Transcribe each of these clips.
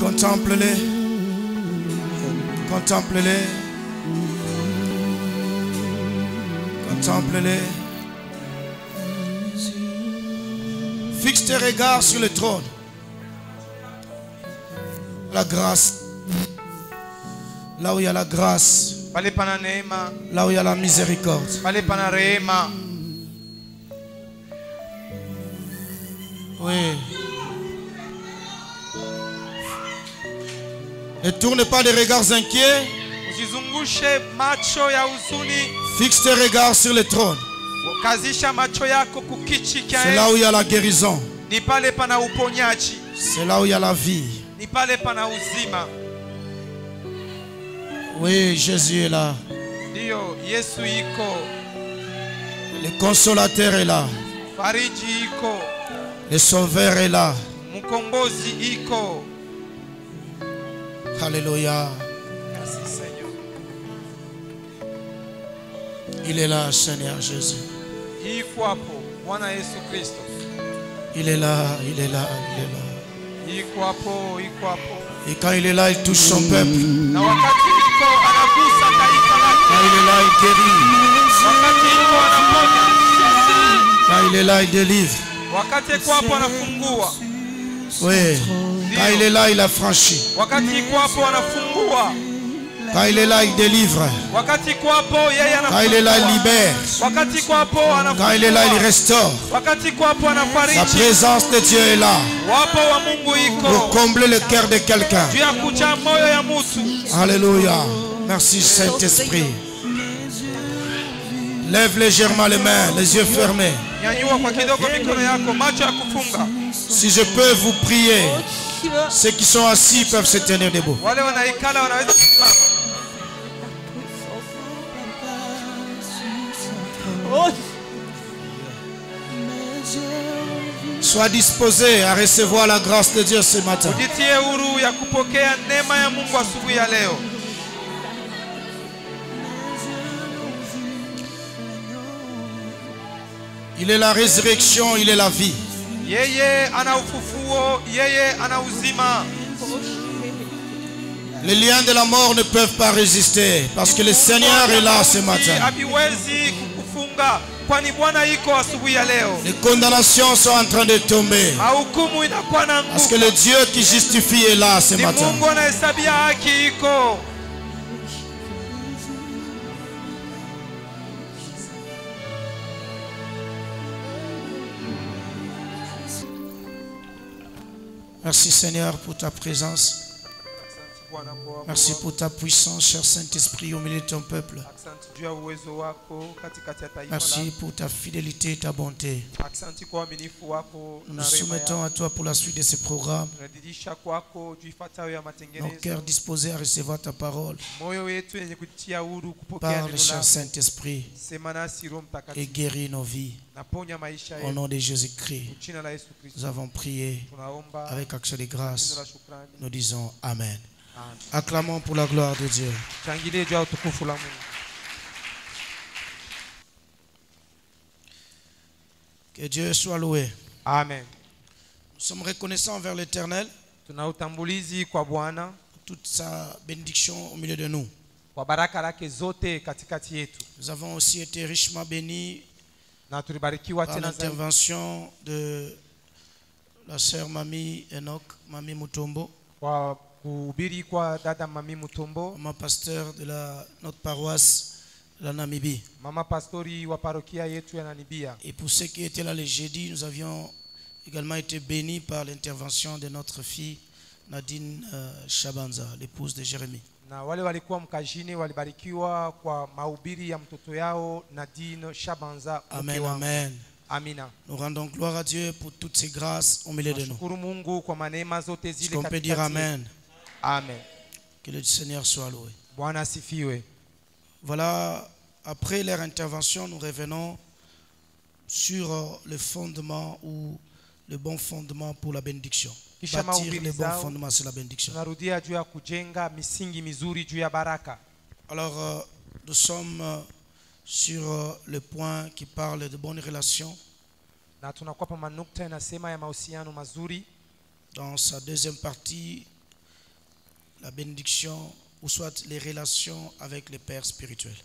Contemple-les. Contemple-les. Contemple-les. Fixe tes regards sur le trône. La grâce. Là où il y a la grâce. Là où il y a la miséricorde. Oui. Ne tourne pas des regards inquiets. Fixe tes regards sur le trône. C'est là où il y a la guérison. C'est là où il y a la vie. Oui, Jésus est là. Le consolateur est là. Le sauveur est là. Alléluia. Il est là, Seigneur Jésus. Il est là, il est là, il est là. Et quand il est là, il touche son peuple. Quand il est là, il guérit. Quand il est là, il délivre. Oui. Quand il est là, il a franchi. Quand il est là, il délivre. Quand il est là, il libère. Quand il est là, il restaure. La présence de Dieu est là pour combler le cœur de quelqu'un. Alléluia. Merci Saint-Esprit. Lève légèrement les mains, les yeux fermés. Si je peux vous prier, ceux qui sont assis peuvent se tenir debout. Sois disposé à recevoir la grâce de Dieu ce matin. Il est la résurrection, il est la vie. Les liens de la mort ne peuvent pas résister parce que le Seigneur est là ce matin. Les condamnations sont en train de tomber parce que le Dieu qui justifie est là ce matin. Merci Seigneur pour ta présence. Merci pour ta puissance, cher Saint-Esprit, au milieu de ton peuple. Merci pour ta fidélité et ta bonté. Nous nous soumettons à toi pour la suite de ce programme. Nos cœurs disposés à recevoir ta parole. Parle, cher Saint-Esprit, et guéris nos vies. Au nom de Jésus-Christ, nous avons prié avec action de grâce. Nous disons Amen. Acclamons pour la gloire de Dieu. Que Dieu soit loué. Amen. Nous sommes reconnaissants envers l'Éternel pour toute sa bénédiction au milieu de nous. Nous avons aussi été richement bénis par l'intervention de la sœur Mami Enoch, Mami Mutombo, maman pasteur de notre paroisse de la Namibie. Et pour ceux qui étaient là le jeudi, nous avions également été bénis par l'intervention de notre fille Nadine Shabanza, l'épouse de Jérémie. Amen, amen. Amina. Nous rendons gloire à Dieu pour toutes ces grâces au milieu de nous. Est-ce qu'on peut dire Amen? Amen. Que le Seigneur soit loué. Bwana sifiwe. Voilà, après leur intervention, nous revenons sur le fondement ou le bon fondement pour la bénédiction. Bâtir le bon fondement sur la bénédiction. Alors, nous sommes sur le point qui parle de bonnes relations. Dans sa deuxième partie, la bénédiction ou soit les relations avec les pères spirituels.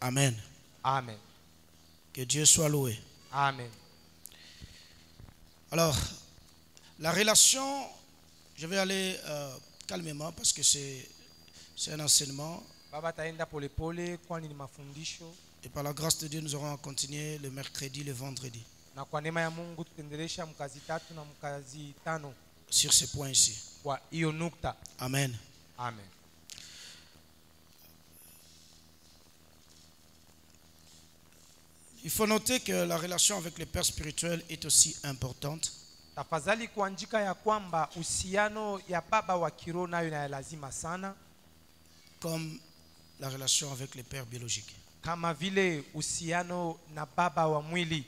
Amen. Amen. Que Dieu soit loué. Amen. Alors, la relation, je vais aller calmement parce que c'est un enseignement. Et par la grâce de Dieu, nous aurons continué le mercredi, le vendredi. Sur ce point ici. Amen. Amen. Il faut noter que la relation avec les pères spirituels est aussi importante. Tafadhali kuandika ya kwamba uhusiano ya baba wa kiroho nayo na lazima sana, comme la relation avec les pères biologiques. Kama vile uhusiano na baba wa mwili.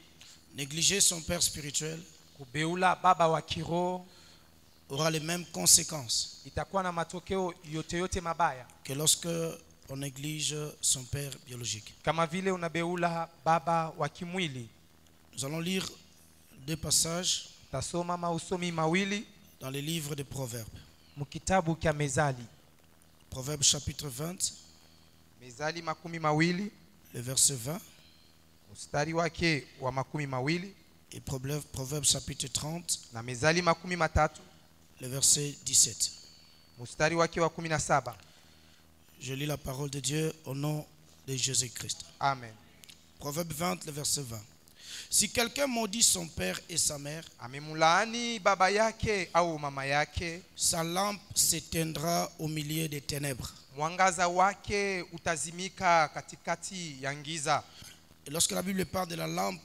Négliger son père spirituel, kubeula baba wa kiroho, aura les mêmes conséquences itakuwa na matokeo yote mabaya que lorsque on néglige son père biologique. Kama vile unabeula baba wa kimwili. Nous allons lire deux passages tasoma mausomi mawili dans les livres de Proverbes. Mukitabu kya Mezali. Proverbes chapitre 20. Mezali makumi mawili. Le verset 20. Mstari wake wa makumi mawili. Et Proverbes chapitre 30. Na Mezali makumi matatu. Le verset 17. Mstari wake wa 17. Je lis la parole de Dieu au nom de Jésus-Christ. Amen. Proverbe 20, le verset 20. Si quelqu'un maudit son père et sa mère, amemulaani baba yake au mama yake, sa lampe s'éteindra au milieu des ténèbres. Mwangaza wake utazimika katikati ya giza. Et lorsque la Bible parle de la lampe,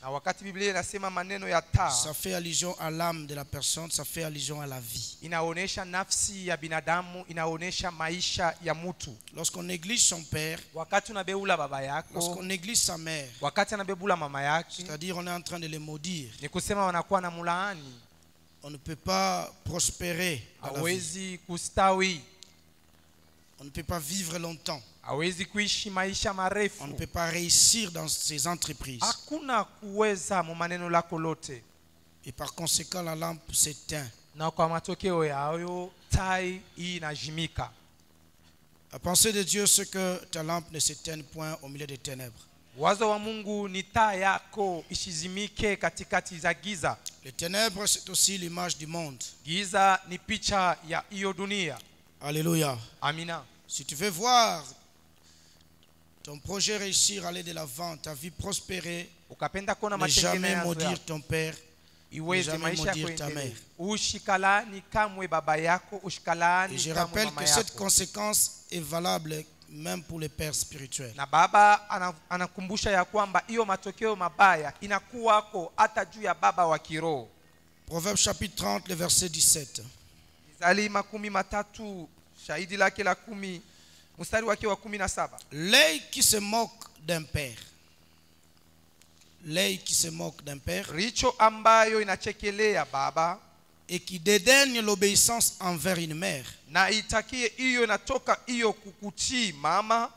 na wakati Biblia inasema maneno ya taa, ça fait allusion à l'âme de la personne, ça fait allusion à la vie. Inaonesha nafsi ya binadamu, inaonesha maisha ya mtu. Lorsqu'on néglige son père, wakati unabeula baba yako, lorsqu'on néglige sa mère, wakati anabebula mama yake, c'est-à-dire on est en train de les maudire. Ni kusema wanakuwa na mulaani. On ne peut pas prospérer dans la vie. Kustawi. On ne peut pas vivre longtemps. Hawezi kuishi maisha marefu. On ne peut pas réussir dans ses entreprises. Hakuna kuweza mu maneno lako lote. Et par conséquent la lampe s'éteint. Na kwa matokeo yayo tai inajimika. La pensée de Dieu c'est que ta lampe ne s'éteigne point au milieu des ténèbres. Wazo wa Mungu ni taa yako ishizimike katikati za giza. Les ténèbres c'est aussi l'image du monde. Giza ni picha ya hiyo dunia. Alléluia. Amina. Si tu veux voir ton projet réussir, aller de l'avant, ta vie prospérer, ne jamais maudire ton père, ne jamais maudire ta mère. Et je rappelle que cette conséquence est valable même pour les pères spirituels. Na baba anakumbusha ya kwamba hiyo matokeo mabaya inakuwako hata juu ya baba wa kiroho. Proverbe chapitre 30 le verset 17. Mithali makumi matatu shahidi lake la 10 mstari wake wa 17. L'œil qui se moque d'un père. L'œil qui se moque d'un père. Richo ambayo inachekelea baba. Et qui dédaigne l'obéissance envers une mère. Na itakie hiyo natoka hiyo kukutii mama.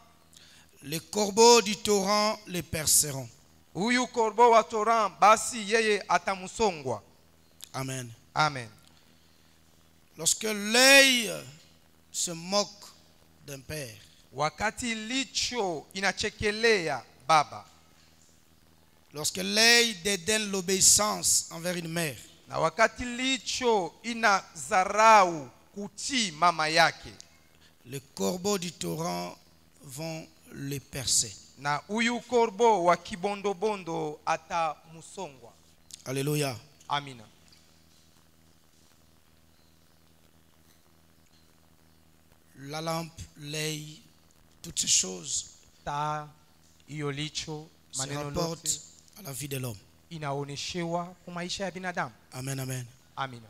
Les corbeaux du torrent les perceront. Huyu korbo wa torrent basi yeye atamusongwa. Amen. Amen. Lorsque l'œil se moque d'un père, wakati licho inachekelea baba, lorsque l'œil dédaigne l'obéissance envers une mère, na wakati licho inazarau kutii mama yake, les corbeaux du torrent vont les percer. Na huyu korbo wa kibondobondo atamusongwa. Alléluia. Amina. La lampe, l'œil, toutes ces choses se rapportent à la vie de l'homme. Amen, amen. Amina.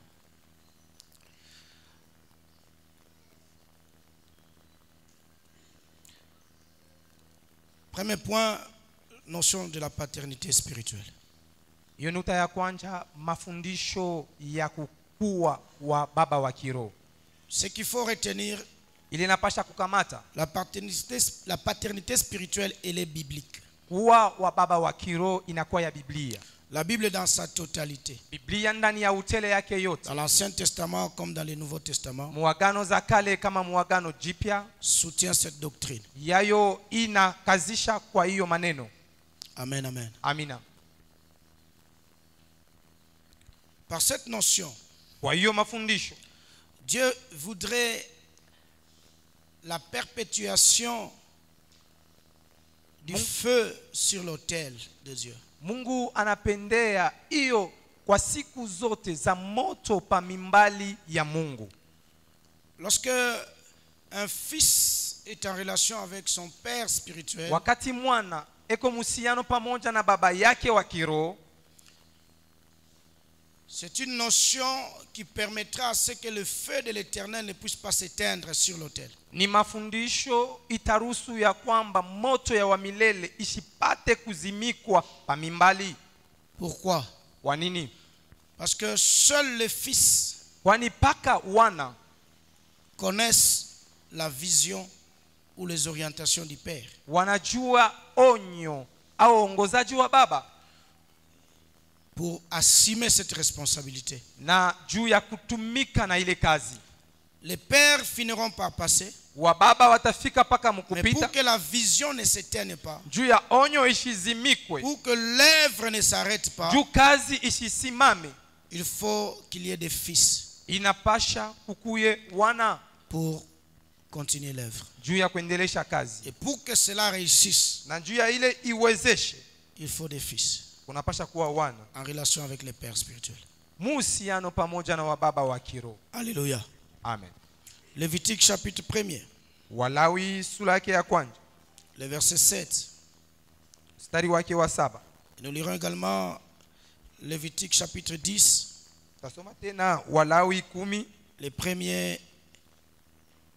Premier point, notion de la paternité spirituelle. Yonuta ya kwanza mafundisho ya kukua wa baba wa kiroho. Ce qu'il faut retenir, la paternité spirituelle elle est biblique. Kuwa wa baba wa kiroho inakuwa ya Biblia. La Bible dans sa totalité. Biblia ndani ya utele yake yote. Dans l'Ancien Testament comme dans le Nouveau Testament. Muagano za kale kama muagano jipya. Soutient cette doctrine. Yayo inakazisha kwa hiyo maneno. Amen, amen. Amina. Par cette notion, kwa hiyo mafundisho, Dieu voudrait la perpétuation du feu sur l'autel de Dieu. Mungu anapendea hiyo kwa siku zote za moto pa mimbali ya Mungu. Lorsque un fils est en relation avec son père spirituel, wakati mwana eko muhusiano pamoja na baba yake wa kiroho, c'est une notion qui permettra à ce que le feu de l'Éternel ne puisse pas s'éteindre sur l'autel. Ni mafundisho itaruhusu ya kwamba moto ya wa milele isipate kuzimikwa pa mimbali. Pourquoi? Kwa nini? Parce que seul les fils kwani paka wana connaissent la vision ou les orientations du père. Wanajua onyo au ongozaji wa baba. Pour assumer cette responsabilité. Na juu ya kutumika na ile kazi. Les pères finiront par passer. Wa baba watafika paka mkupita. Mais pour que la vision ne s'éteigne pas. Juu ya onyo ishizimikwe. Pour que l'œuvre ne s'arrête pas. Juu kazi ishisimame. Il faut qu'il y ait des fils. Inapasha kukuye wana. Pour continuer l'œuvre. Juu ya kuendelesha kazi. Et pour que cela réussisse. Na juu ya ile iwezeshe. Il faut des fils. Kunapasha kuwa wana. En relation avec les pères spirituels. Muhusiano pamoja na wababa wa kiroho. Alléluia. Amen. Lévitique chapitre 1er. Walawi sura yake ya kwanza. Le verset 7. Mstari wake wa 7. Nous lirons également Lévitique chapitre 10. Tasoma tena Walawi 10. Le premier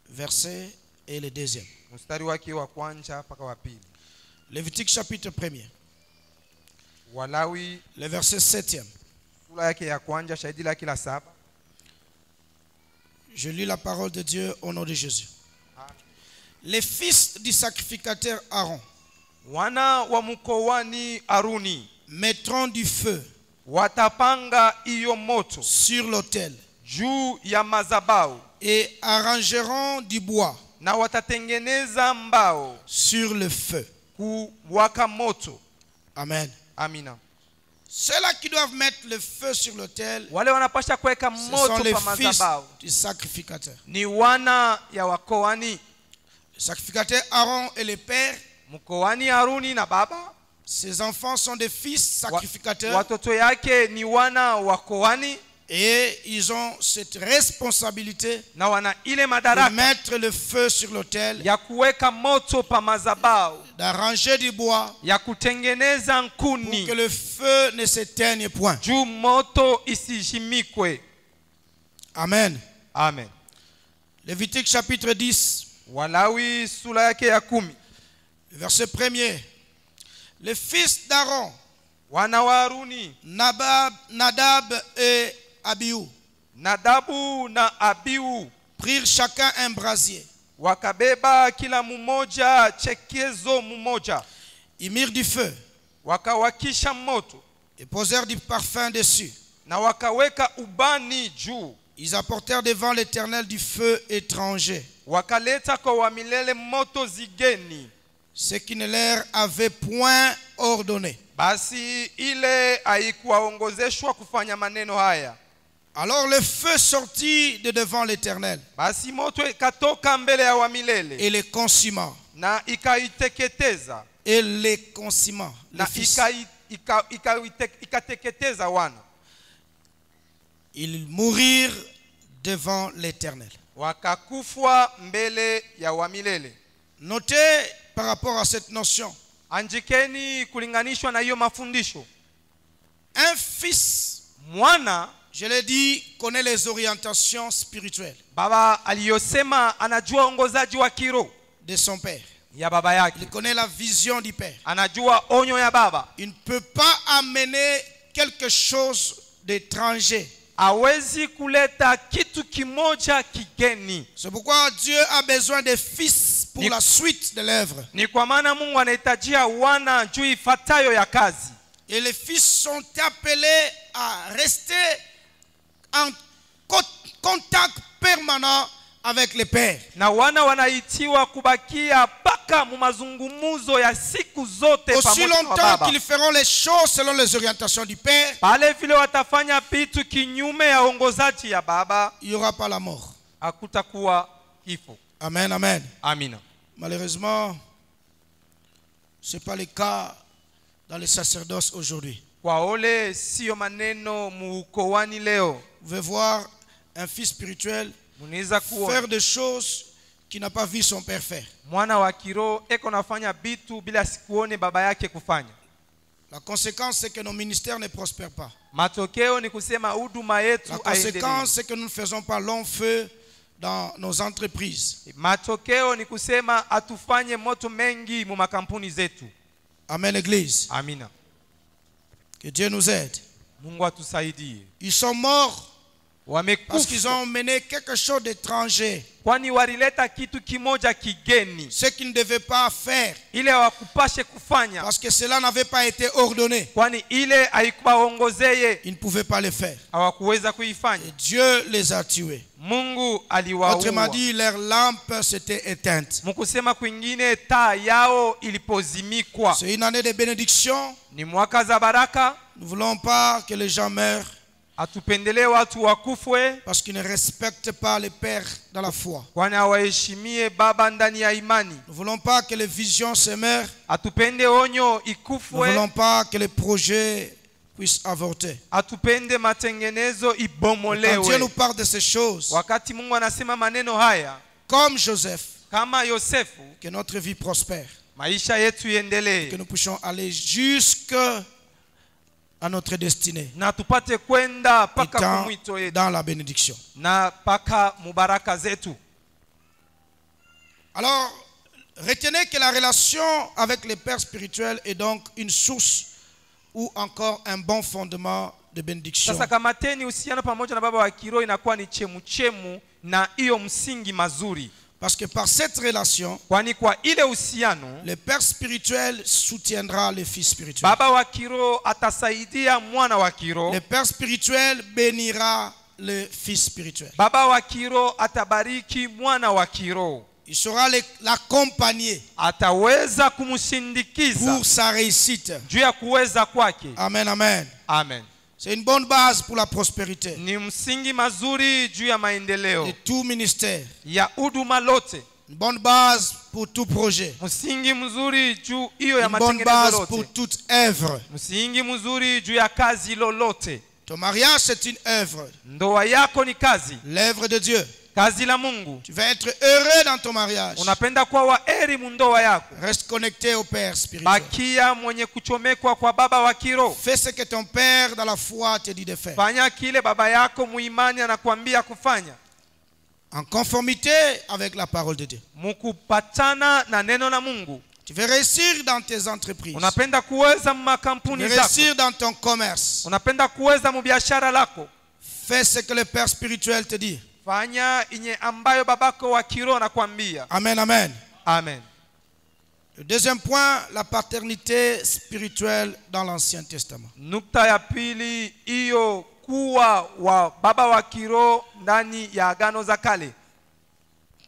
verset et le deuxième. Mstari wake wa kwanza mpaka wa pili. Lévitique chapitre 1er. Walawi le verset 7e. Sura yake ya kwanza shahidi lake la 7. Je lis la parole de Dieu au nom de Jésus. Amen. Les fils du sacrificateur Aaron, wana wa mkowani Aruni, mettront du feu, watapanga iyo moto sur l'autel, juu ya mazabau, et arrangeront du bois, na watatengeneza mbao sur le feu, kuwaka moto. Amen. Amina. Ceux-là qui doivent mettre le feu sur l'autel, wale wanapasha kuweka moto pa mazabau, du sacrificateur. Ni wana ya wakoani. Le sacrificateur Aaron et le père, mkoani Aruni na baba, ses enfants sont des fils sacrificateurs. Watoto yake ni wana wakoani. Et ils ont cette responsabilité na wana ile madaraka de mettre le feu sur l'autel, ya kuweka moto pa mazabau, d'arranger du bois, ya kutengeneza nkuni, pour que le feu ne s'éteigne point. Juu moto isijimikwe. Amen. Amen. Lévitique chapitre 10. Walawi sura yake ya 10. Verset 1er. Les fils d'Aaron, wana wa Aruni, Nadab et Abihu, Nadabu na Abihu, prirent chacun un brasier, wakabeba kila mmoja chekezo mmoja, ils mirent du feu, wakawakisha moto, et posèrent du parfum dessus, na wakaweka ubani juu. Ils apportèrent devant l'Éternel du feu étranger, wakaleta kwa wa milele moto zigeni, ce qui ne leur avait point ordonné. Basi ile haikuwaongozeshwa kufanya maneno haya. Alors le feu sortit de devant l'Éternel, basi moto ikatoka mbele ya wa milele, et les consuma, na ikaiteketeza, et les consuma, na ikateketeza wana. Ils mourirent devant l'Éternel. Wakakufwa mbele ya wa milele. Notez par rapport à cette notion, anjikeni kulinganishwa na hiyo mafundisho. Un fils, mwana, je l'ai dit, connaît les orientations spirituelles. Baba aliyosema anajua ongozaji wa kiroho de son père. Ya baba yake. Il connaît la vision du père. Anajua onyo ya baba. Il ne peut pas amener quelque chose d'étranger. Hawezi kuleta kitu kimoja kigeni. C'est pourquoi Dieu a besoin des fils pour la suite de l'œuvre. Ni kwa maana Mungu anahitajia wana juu ifuatayo ya kazi. Et les fils sont appelés à rester en contact permanent avec les pères. Na wana wanaitiwa kubakia paka mu mazungumuzo ya siku zote aussi pamoja na longtemps baba. qu'ils feront les choses selon les orientations du père, Pale vile watafanya vitu kinyume ya ongozaji ya baba, il n'y aura pas la mort. hakutakuwa kifo. Amen, amen. Amina. Malheureusement, ce n'est pas le cas dans le sacerdoce aujourd'hui. Kwa ole sio maneno muukowani leo. Vous pouvez voir un fils spirituel faire des choses qu'il n'a pas vu son père faire. Mwana wa kiroho eko nafanya bitu bila sikuone baba yake kufanya. La conséquence c'est que nos ministères ne prospèrent pas. Matokeo ni kusema huduma yetu la conséquence c'est que nous ne faisons pas long feu dans nos entreprises. Matokeo ni kusema atufanye moto mengi mu makampuni zetu. Amen, église. Amina. Que Dieu nous aide. Mungu atusaidie. Ils sont morts parce qu'ils Wamekufa ont mené quelque chose d'étranger, kwani walileta kitu kimoja kigeni, ce qu'ils ne devaient pas faire, ile hawakupashe kufanya, parce que cela n'avait pas été ordonné. kwani ile haikuwaongozeye, Ils ne pouvaient pas le faire. hawakuweza kuifanya. Et Dieu les a tués. Mungu aliwaua. Autrement dit, leur lampe s'était éteinte. Mkusema kwingine taa yao ilipozimikwa. C'est une année de bénédiction. Ni mwaka za baraka. Nous ne voulons pas que les gens meurent Atupendele watu wakufwe parce qu'ils ne respectent pas les pères dans la foi. kwani hawaheshimie baba ndani ya imani. Nous ne voulons pas que les visions se meurent. Atupende onyo Nous ikufwe. ne voulons pas que les projets puissent avorter. Atupende matengenezo Quand Dieu ibomolewe. nous parle de ces choses, Wakati Mungu anasema maneno haya, comme Joseph, kama Yosefu, que notre vie prospère, maisha yetu que iendelee nous puissions aller jusque à notre destinée, na tupate kwenda paka étant kumwito yetu dans la bénédiction. na paka mubaraka zetu. Alors, retenez que la relation avec les pères spirituels est donc une source ou encore un bon fondement de bénédiction. Sasa kamateni uhusiano pamoja na baba wa kiroho inakuwa ni chemuchemu na hiyo msingi mazuri. Parce que par cette relation, Kwani kwa ile uhusiano, le père spirituel soutiendra le fils spirituel. baba wa kiroho atasaidia mwana wa kiroho. Le père spirituel bénira le fils spirituel. Baba wa kiroho atabariki mwana wa kiroho. Il saura l'accompagner Ataweza kumshindikiza pour sa réussite. juu ya kuweza kwake. Amen, amen. Amen. C'est une bonne base pour la prospérité Ni msingi mazuri juu ya maendeleo de tout ministère. ya huduma lote. Une bonne base pour tout projet. Msingi mzuri juu hiyo ya Une bonne matengenezo base pour lote. toute œuvre. Msingi mzuri juu ya kazi lolote. Ton mariage, c'est une œuvre. Ndoa yako ni kazi, L'œuvre de Dieu. kazi la Mungu. Tu vas être heureux dans ton mariage. Unapenda kuwa waheri mu ndoa yako, Reste connecté au Père spirituel. bakia mwenye kuchomekwa kwa baba wa kiroho. Fais ce que ton Père dans la foi te dit de faire. Fanya kile baba yako muimani anakuambia kufanya, En conformité avec la parole de Dieu. mukupatana na neno la Mungu. Tu veux réussir dans tes entreprises. Unapenda kuweza mu Tu makampuni veux zako, réussir dans ton commerce. unapenda kuweza mu biashara lako. Fais ce que le Père spirituel te dit. Fanya inye ambayo babako wa kiroho anakuambia. Amen, amen. Amen. Le deuxième point, la paternité spirituelle dans l'Ancien Testament. Nukta ya pili, hiyo kuwa wa baba wa kiroho ndani ya agano za kale.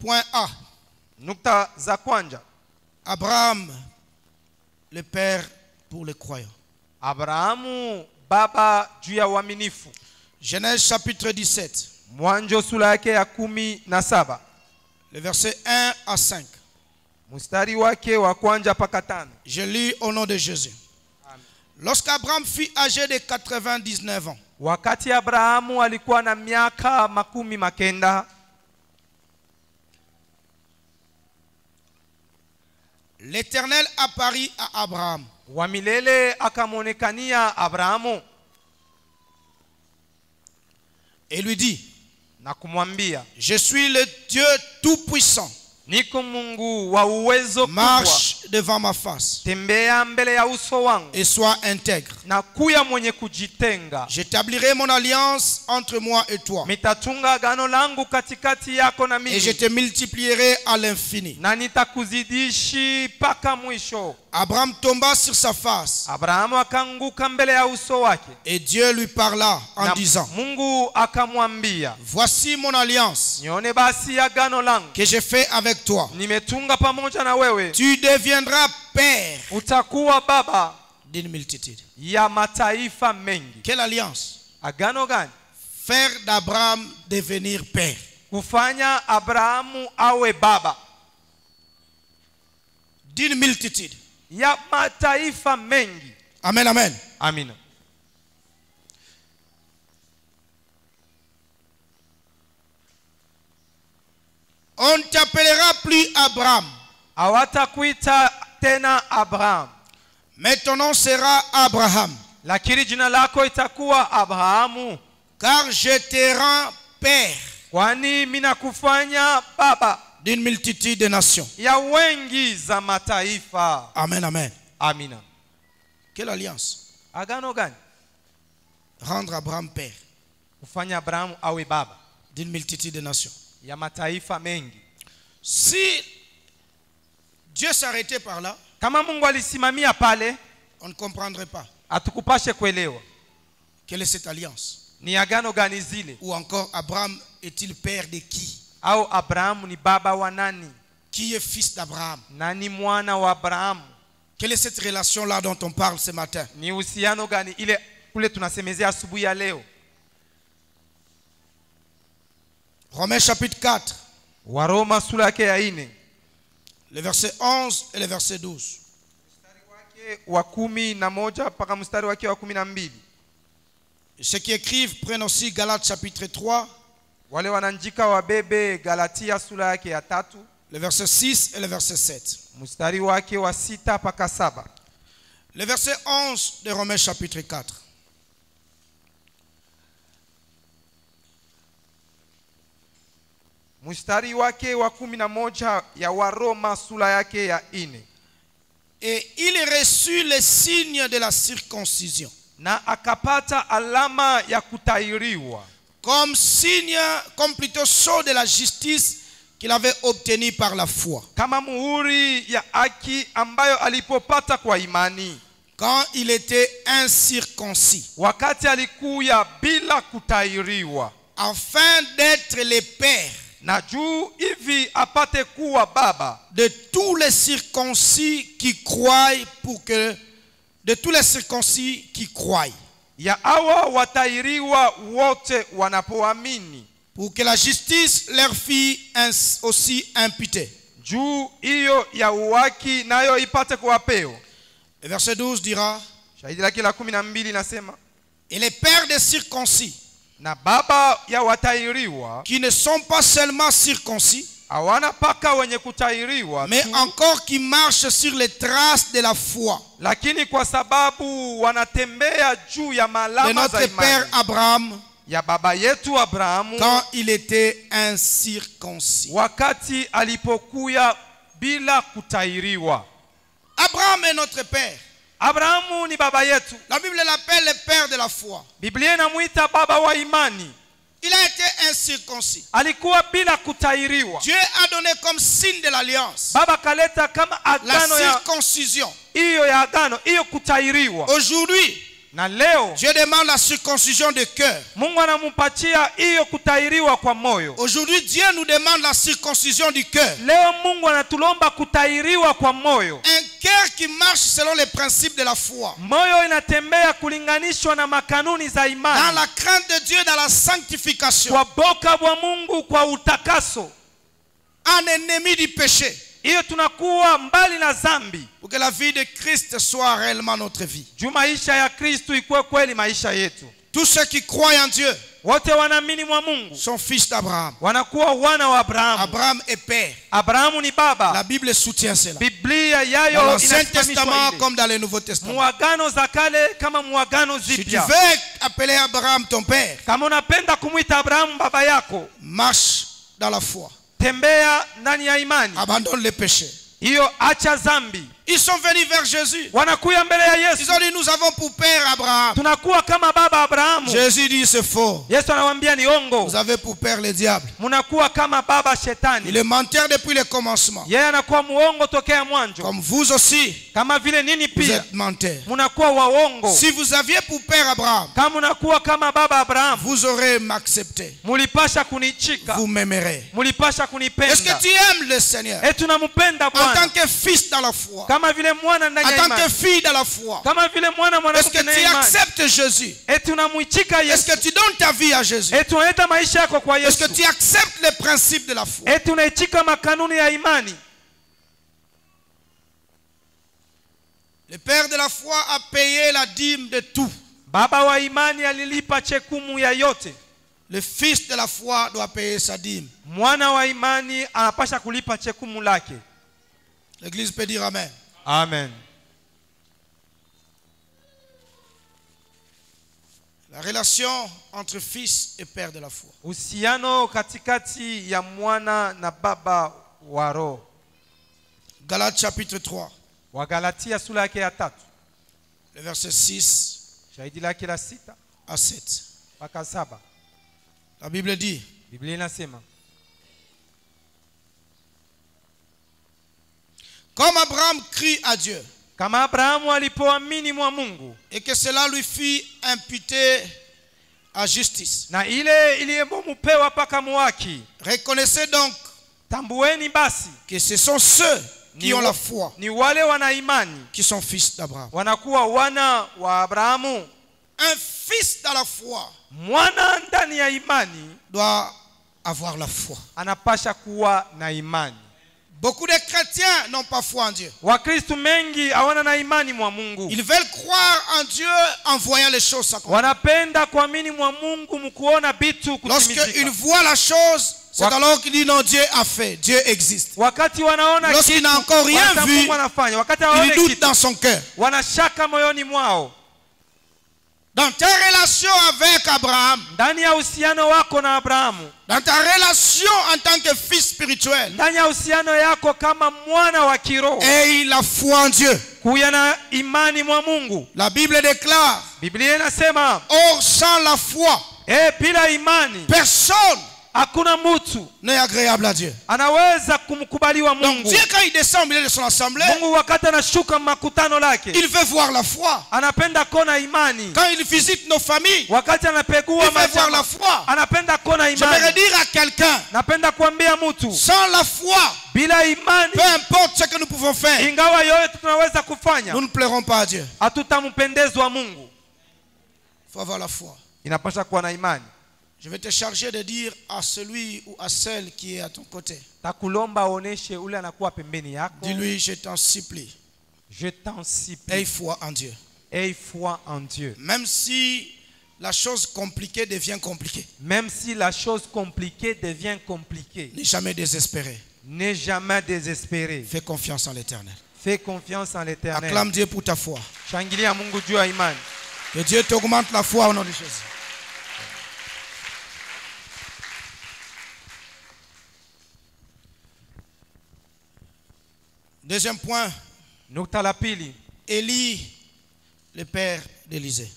Point A. Nukta za kwanza, Abraham, le père pour les croyants. Abrahamu baba juu ya uaminifu. Genèse chapitre 17. Mwanzo sura yake ya 17. Le verset 1 à 5. Mstari wake wa kwanza mpaka 5. Je lis au nom de Jésus. Lorsqu'Abraham fut âgé de 99 ans, Wakati Abrahamu alikuwa na miaka 90, l'Éternel apparut à Abraham wa milele akamonekania Abrahamu et lui dit, na kumwambia, je suis le Dieu tout-puissant. niko Mungu wa uwezo kubwa. Marche devant ma face Tembea mbele ya uso wangu et sois intègre. na kuya mwenye kujitenga. J'établirai mon alliance entre moi et toi. Mitatunga agano langu katikati yako na mimi. Et je te multiplierai à l'infini. Na nitakuzidishi paka mwisho. Abraham tomba sur sa face. Abrahamu akanguka mbele ya uso wake. Et Dieu lui parla en disant, Mungu akamwambia, voici mon alliance nione basi agano langu que j'ai fait avec toi. nimetunga pamoja na wewe. Tu deviendras père utakuwa baba d'une multitude. ya mataifa mengi. Quelle alliance? Agano gani? Faire d'Abraham devenir père. Kufanya Abrahamu awe baba d'une multitude. Ya mataifa mengi. Amen, amen. Amina. On ne t'appellera plus Abraham. Hawatakuita tena Abraham. Mais ton nom sera Abraham. Lakini jina lako itakuwa Abrahamu. Car je te rends père. Kwani mina kufanya baba d'une multitude de nations. Ya wengi za mataifa. Amen, amen. Amina. Quelle alliance? Agano gani? Rendre Abraham père. Kufanya Abrahamu awe baba d'une multitude de nations. Ya mataifa mengi. Si Dieu s'arrêtait par là, kama Mungu alisimamia pale, on ne comprendrait pas. Atukupashe kuelewa. Quelle est cette alliance? Ni agano gani zile? Ou encore Abraham est-il père de qui? Au Abraham ni baba wa nani? Qui est fils d'Abraham? Nani mwana wa Abraham? Quelle est cette relation-là dont on parle ce matin? Ni uhusiano gani ile kule tunasemezea asubuhi ya leo? Romains chapitre 4. Waroma sura yake ya 4. Le verset 11 et le verset 12. Mstari wake wa 11 mpaka mstari wake wa 12. Ceux qui écrivent prennent aussi Galates chapitre 3. Wale wananjika wabebe Galatia sura yake ya 3. Le verset 6 et le verset 7. Mstari wake wa 6 mpaka 7. Le verset 11 de Romains chapitre 4. Mstari wake wa 11 ya Waroma sura yake ya 4. Et il reçut le signe de la circoncision. Na akapata alama ya kutahiriwa. Comme signe, comme plutôt sceau de la justice qu'il avait obtenu par la foi. Kama muhuri ya haki ambayo alipopata kwa imani. Quand il était incirconcis. Wakati alikuya bila kutahiriwa. Afin d'être le père. Na juu hivi apate kuwa baba. De tous les circoncis qui croient de tous les circoncis qui croient. Ya awa watahiriwa wote wanapoamini. Pour que la justice leur fût aussi imputée. Juu hiyo ya uwaki nayo ipate kuwapeo. Le verset 12 dira. Shahidi lake la 12 nasema. Et les pères des circoncis. Na baba ya watahiriwa. Qui ne sont pas seulement circoncis. Hawana paka wenye kutahiriwa. Mais encore qui marchent sur les traces de la foi. Lakini kwa sababu wanatembea juu ya malama za imani. De notre père Abraham. Ya baba yetu Abrahamu. Quand il était incirconcis. Wakati alipokuya bila kutahiriwa. Abraham est notre père. Abrahamu ni baba yetu. La Bible l'appelle le père de la foi. Biblia inamuita baba wa imani. Il a été incirconcis. Alikuwa bila kutahiriwa. Dieu a donné comme signe de l'alliance. Baba kaleta kama agano la circoncision. Iyo ya agano, iyo kutahiriwa. Aujourd'hui, na leo Dieu demande la circoncision de cœur. Mungu anampatia iyo kutahiriwa kwa moyo. Aujourd'hui, Dieu nous demande la circoncision du cœur. Leo Mungu anatulomba kutahiriwa kwa moyo. Un cœur qui marche selon les principes de la foi. Moyo inatembea kulinganishwa na makanuni za imani. Dans la crainte de Dieu, dans la sanctification. Kwa boka bwa Mungu kwa utakaso. Un ennemi du péché. Iyo tunakuwa mbali na zambi. Pour que la vie de Christ soit réellement notre vie. Juu maisha ya Kristo ikuwe kweli maisha yetu. Tous ceux qui croient en Dieu. Wote wanaamini mwa Mungu. Sont fils d'Abraham. Wanakuwa wana wa Abraham. Abraham est père. Abrahamu ni baba. La Bible soutient cela. Biblia yayo dans l'Ancien Testament comme dans le Nouveau Testament. Muagano za kale kama muagano zipya. Si tu veux appeler Abraham ton père. Kama unapenda kumuita Abraham baba yako. Marche dans la foi. Tembea ndani ya imani. Abandonne le péché. Hiyo acha zambi. Ils sont venus vers Jésus. wanakuya mbele ya Yesu. Ils ont dit, nous avons pour père Abraham. Tunakuwa kama baba Abrahamu. Jésus dit, c'est faux. Yesu anawaambia ni ongo. Vous avez pour père le diable. Munakuwa kama baba shetani. Il est menteur depuis le commencement. Yeye anakuwa muongo tokea mwanzo. Comme vous aussi. Kama vile nini Vous pia. êtes menteur. Munakuwa waongo. Si vous aviez pour père Abraham, kama munakuwa kama baba Abrahamu, vous aurez m'accepté. mulipasha kunichika. Vous m'aimerez. Mulipasha kunipenda. Est-ce que tu aimes le Seigneur? Tunampenda En Bwana. tant que fils dans la foi. Kama vile mwana ndani ya En tant imani. que fille dans la foi. Kama vile mwana Est-ce que mwanamke ndani tu ya imani. acceptes Jésus? Tunamuichika Est-ce Yesu. que tu donnes ta vie à Jésus? Tunaleta maisha yako kwa Est-ce Yesu. que tu acceptes les principes de la foi? Tunaichika makanuni ya imani. Le père de la foi a payé la dîme de tout. Baba wa imani alilipa chekumu ya yote. Le fils de la foi doit payer sa dîme. Mwana wa imani anapasha kulipa chekumu lake. L'église peut dire amen. Amen. La relation entre fils et père de la foi. Uhusiano katikati ya mwana na baba wa roho. Galates chapitre 3. Wagalatia sura yake ya 3. Le verset 6 Shahidi lake la 6 à 7. mpaka 7. La Bible dit, Biblia inasema, comme Abraham crie à Dieu, kama Abrahamu alipoamini mwa Mungu, et que cela lui fit imputer à justice. na ile iliyemupewa paka muhaki. Reconnaissez donc Tambueni basi que ce sont ceux qui ont la foi, ni wale wana imani qui sont fils d'Abraham. wanakuwa wana wa Abrahamu. Un fils dans la foi Mwana ndani ya imani doit avoir la foi. anapasha kuwa na imani. Beaucoup de chrétiens n'ont pas foi en Dieu. Wakristo mengi hawana na imani mwa Mungu. Ils veulent croire en Dieu en voyant les choses s'accomplir. Wanapenda kuamini mwa Mungu mkuona bitu kutimizika. Lorsqu'ils voient la chose, c'est alors qu'ils disent non, Dieu a fait, Dieu existe. Wakati wanaona kitu, Lorsqu'il n'a encore rien vu, wakati il doute dans son cœur. wanashaka moyoni mwao. Dans ta relation avec Abraham, Ndani ya uhusiano wako na Abrahamu, dans ta relation en tant que fils spirituel, ndani ya uhusiano yako kama mwana wa kiroho, aie la foi en Dieu. kuya na imani mwa Mungu. La Bible déclare, Biblia inasema, or sans la foi, bila imani personne hakuna mtu n'est agréable à Dieu. anaweza kumkubaliwa Donc Mungu. Dieu, quand il descend au milieu de son assemblée, Mungu wakati anashuka makutano lake, il veut voir la foi. anapenda kona imani. Quand il visite nos familles, Wakati anapegua il veut voir la majamaa, foi. anapenda kona J'aimerais imani. dire à quelqu'un, Napenda kuambia mtu, sans la foi, bila imani, peu importe ce que nous pouvons faire, ingawa yote tunaweza kufanya, nous ne plairons pas à Dieu. hatutampendezwa Mungu. Il faut avoir la foi. Inapasha kuwa na imani. Je vais te charger de dire à celui ou à celle qui est à ton côté. Takulomba oneshe ule anakuwa pembeni yako. Dis-lui, je t'en supplie, Je t'en supplie. aie foi en Dieu. Aie foi en Dieu. Même si la chose compliquée devient compliquée, Même si la chose compliquée devient compliquée, n'aie jamais désespéré. n'aie jamais désespéré. Fais confiance en l'Éternel. Fais confiance en l'Éternel. Acclame Dieu pour ta foi. Shangilia Mungu juu ya imani. Que Dieu t'augmente la foi au nom de Jésus. Deuxième point, Nukta la pili, Élie, le père d'Élisée.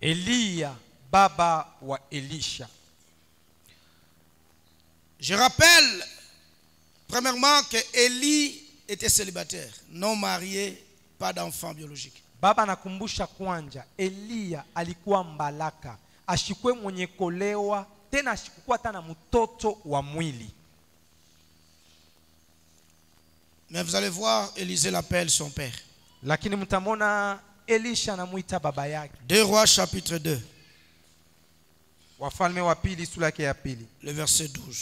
Eliya baba wa Elisha. Je rappelle, premièrement, que Élie était célibataire, non marié, pas d'enfant biologique. Baba nakumbusha kwanja, Eliya alikuwa mbalaka, ashikwe mwenye kolewa, tena ashikuwa tana mtoto wa mwili. Mais vous allez voir, Élisée l'appelle son père. Lakini mtamona Elisha anamuita baba yake. 2 Rois chapitre 2, Wafalme wa pili sura yake ya pili. le verset 12.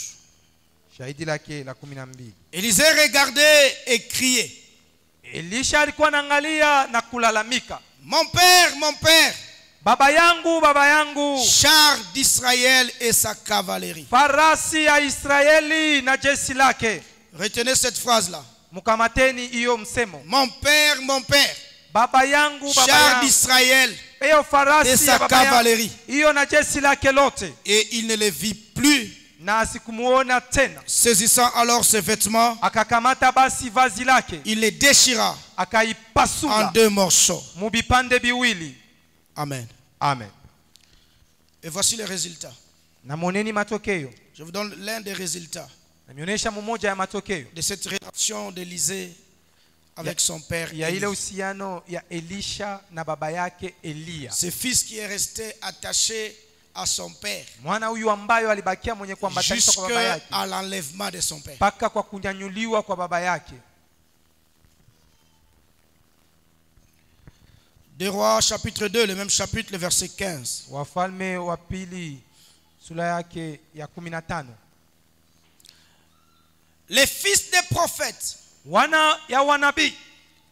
Shahidi lake la 12. Élisée regardait et criait, Elisha alikuwa anaangalia na kulalamika. mon père, Baba yangu, char d'Israël et sa cavalerie. farasi ya Israeli na jeshi lake. Retenez cette phrase-là. Mukamateni iyo msemo. Mon père, Baba yangu, char d'Israël iyo farasi et sa ya baba yangu, cavalerie. iyo na jeshi lake lote. Et il ne le vit plus na asikumuona tena. Saisissant alors ses vêtements, akakamata basi vazi lake, il les déchira akaipasula en 2 morceaux. mubipande biwili. Amen. Amen. Et voici les résultats. Na moneni matokeo. Je vous donne l'un des résultats Namionyesha mmoja ya matokeo de cette relation d'Élisée avec son père. Ya ile uhusiano ya Elisha na baba yake Elia. Ce fils qui est resté attaché à son père mwana huyu ambaye alibakia mwenye kuambatanishwa kwa baba yake jusqu'à l'enlèvement de son père. Paka kwa kunyanyuliwa kwa baba yake. Deux Rois chapitre 2, le même chapitre, le verset 15. Wafalme wa pili sura yake ya 15. Les fils des prophètes wana ya wanabii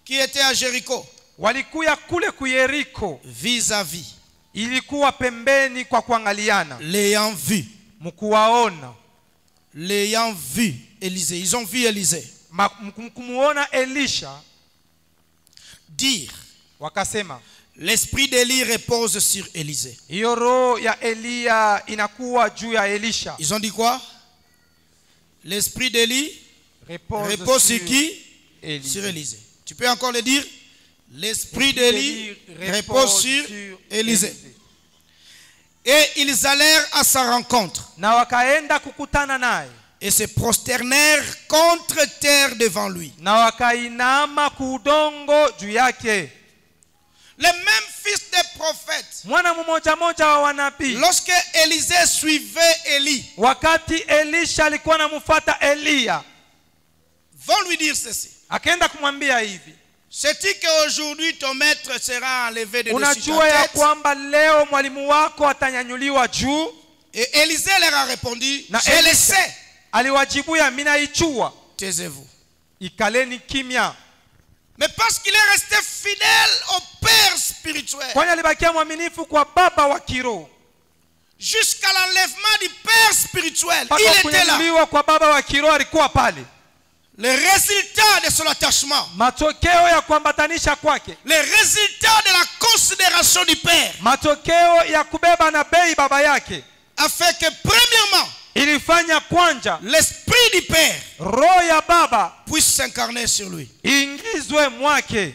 qui étaient à Jéricho walikuya kule ku Yeriko vis-à-vis, ilikuwa pembeni kwa kuangaliana, l'ayant vu, mkuwaona, l'ayant vu Élisée, ils ont vu Élisée mkumuona Elisha, dire, wakasema l'esprit d'Élie repose sur Élisée. Hiyo roho ya Elia inakuwa juu ya Elisha. Ils ont dit quoi? L'esprit d'Élie repose sur qui? Sur Élisée. Tu peux encore le dire? L'esprit d'Élie repose sur Élisée. Et ils allèrent à sa rencontre na wakaenda kukutana naye et se prosternèrent contre terre devant lui. na wakainama kudongo juu yake. Le même fils des prophètes, mwana mmoja mmoja wa wanabii, lorsque Élisée suivait Élie, wakati Elisha alikuwa anamfuata Elia, vont lui dire ceci. akaenda kumwambia hivi, sais-tu qu'aujourd'hui ton maître sera enlevé de dessus ta unajua ya tête? kwamba leo mwalimu wako atanyanyuliwa juu? Et Élisée leur a répondu, na je le sais. aliwajibuya, mimi naijua. Taisez-vous. Ikaleni kimya. Mais parce qu'il est resté fidèle au père spirituel, kwani alibakia mwaminifu kwa baba wa kiroho, jusqu'à l'enlèvement du père spirituel, il était là. kwa baba wa kiroho alikuwa pale. Le résultat de son attachement, matokeo ya kuambatanisha kwake, le résultat de la considération du père, matokeo ya kubeba na bei baba yake, a fait que premièrement, ilifanya kwanja l'esprit du père, roho ya baba, puisse s'incarner sur lui. ingizwe mwake.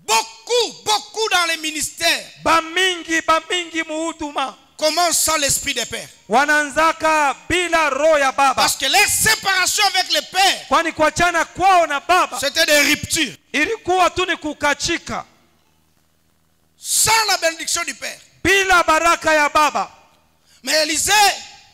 Beaucoup dans les ministères bamingi muhuduma commencent sans l'esprit des pères. Wananzaka bila roho ya baba. Parce que leur séparation avec le père, kwani kuachana kwao na baba, c'était des ruptures. ilikuwa tu ni kukachika. Sans la bénédiction du père, bila baraka ya baba. Mais Élisée,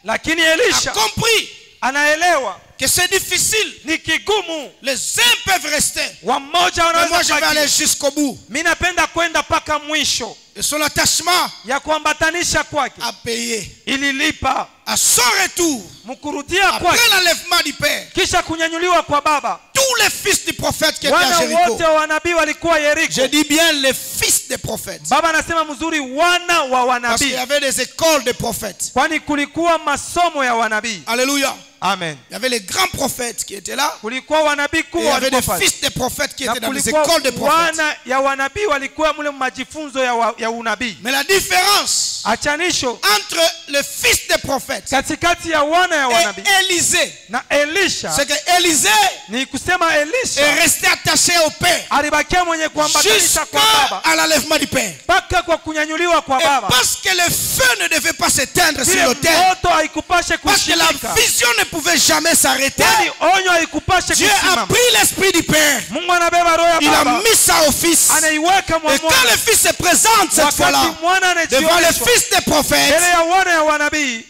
lakini Elisha a compris, anaelewa que c'est difficile. ni kigumu. Les uns peuvent rester, wamoja mais moi je vais baki. aller jusqu'au bout. Mimi napenda kwenda paka mwisho. Et son attachement ya kuambatanisha kwake a payé. ililipa. À son retour, mkurudia après kwake, l'enlèvement du père, kisha kunyanyuliwa kwa baba, tous les fils du prophète qui étaient wana à Jéricho, wote wa nabii walikuwa Yeriko. je dis bien les fils des prophètes, Baba anasema mzuri, wana wa parce qu'il wanabii, y avait des écoles de prophètes. kwani kulikuwa masomo ya wanabii. Alléluia. Amen. Il y avait les grands prophètes qui étaient là. Kulikuwa wanabii Et il y kuwa avait des walikuwa pale. fils des prophètes qui Na étaient dans les kulikuwa écoles de prophètes. wana ya wanabii walikuwa mule majifunzo ya unabii. Mais la différence Achanisho entre le fils des prophètes katikati ya wana ya wanabii et Élisée, na Elisha, c'est que Élisée ni kusema Elisha est resté attaché au père alibakia mwenye kuambatanisha kwa baba jusqu'à l'enlèvement du père. mpaka kwa kunyanyuliwa kwa Et baba. parce que le feu ne devait pas s'éteindre sur Vile l'autel, moto haikupashe parce que la kushika, vision ne pouvait jamais s'arrêter, kwani onyo haikupashe Dieu a kusimama. pris l'esprit du père, Mungu anabeba roho ya il a baba, mis ça au fils. anaiweka Et mwa quand mwana. le fils se présente cette fois-là Wakati mwana devant le anajionyesha fils des prophètes, mbele ya wana ya wanabii,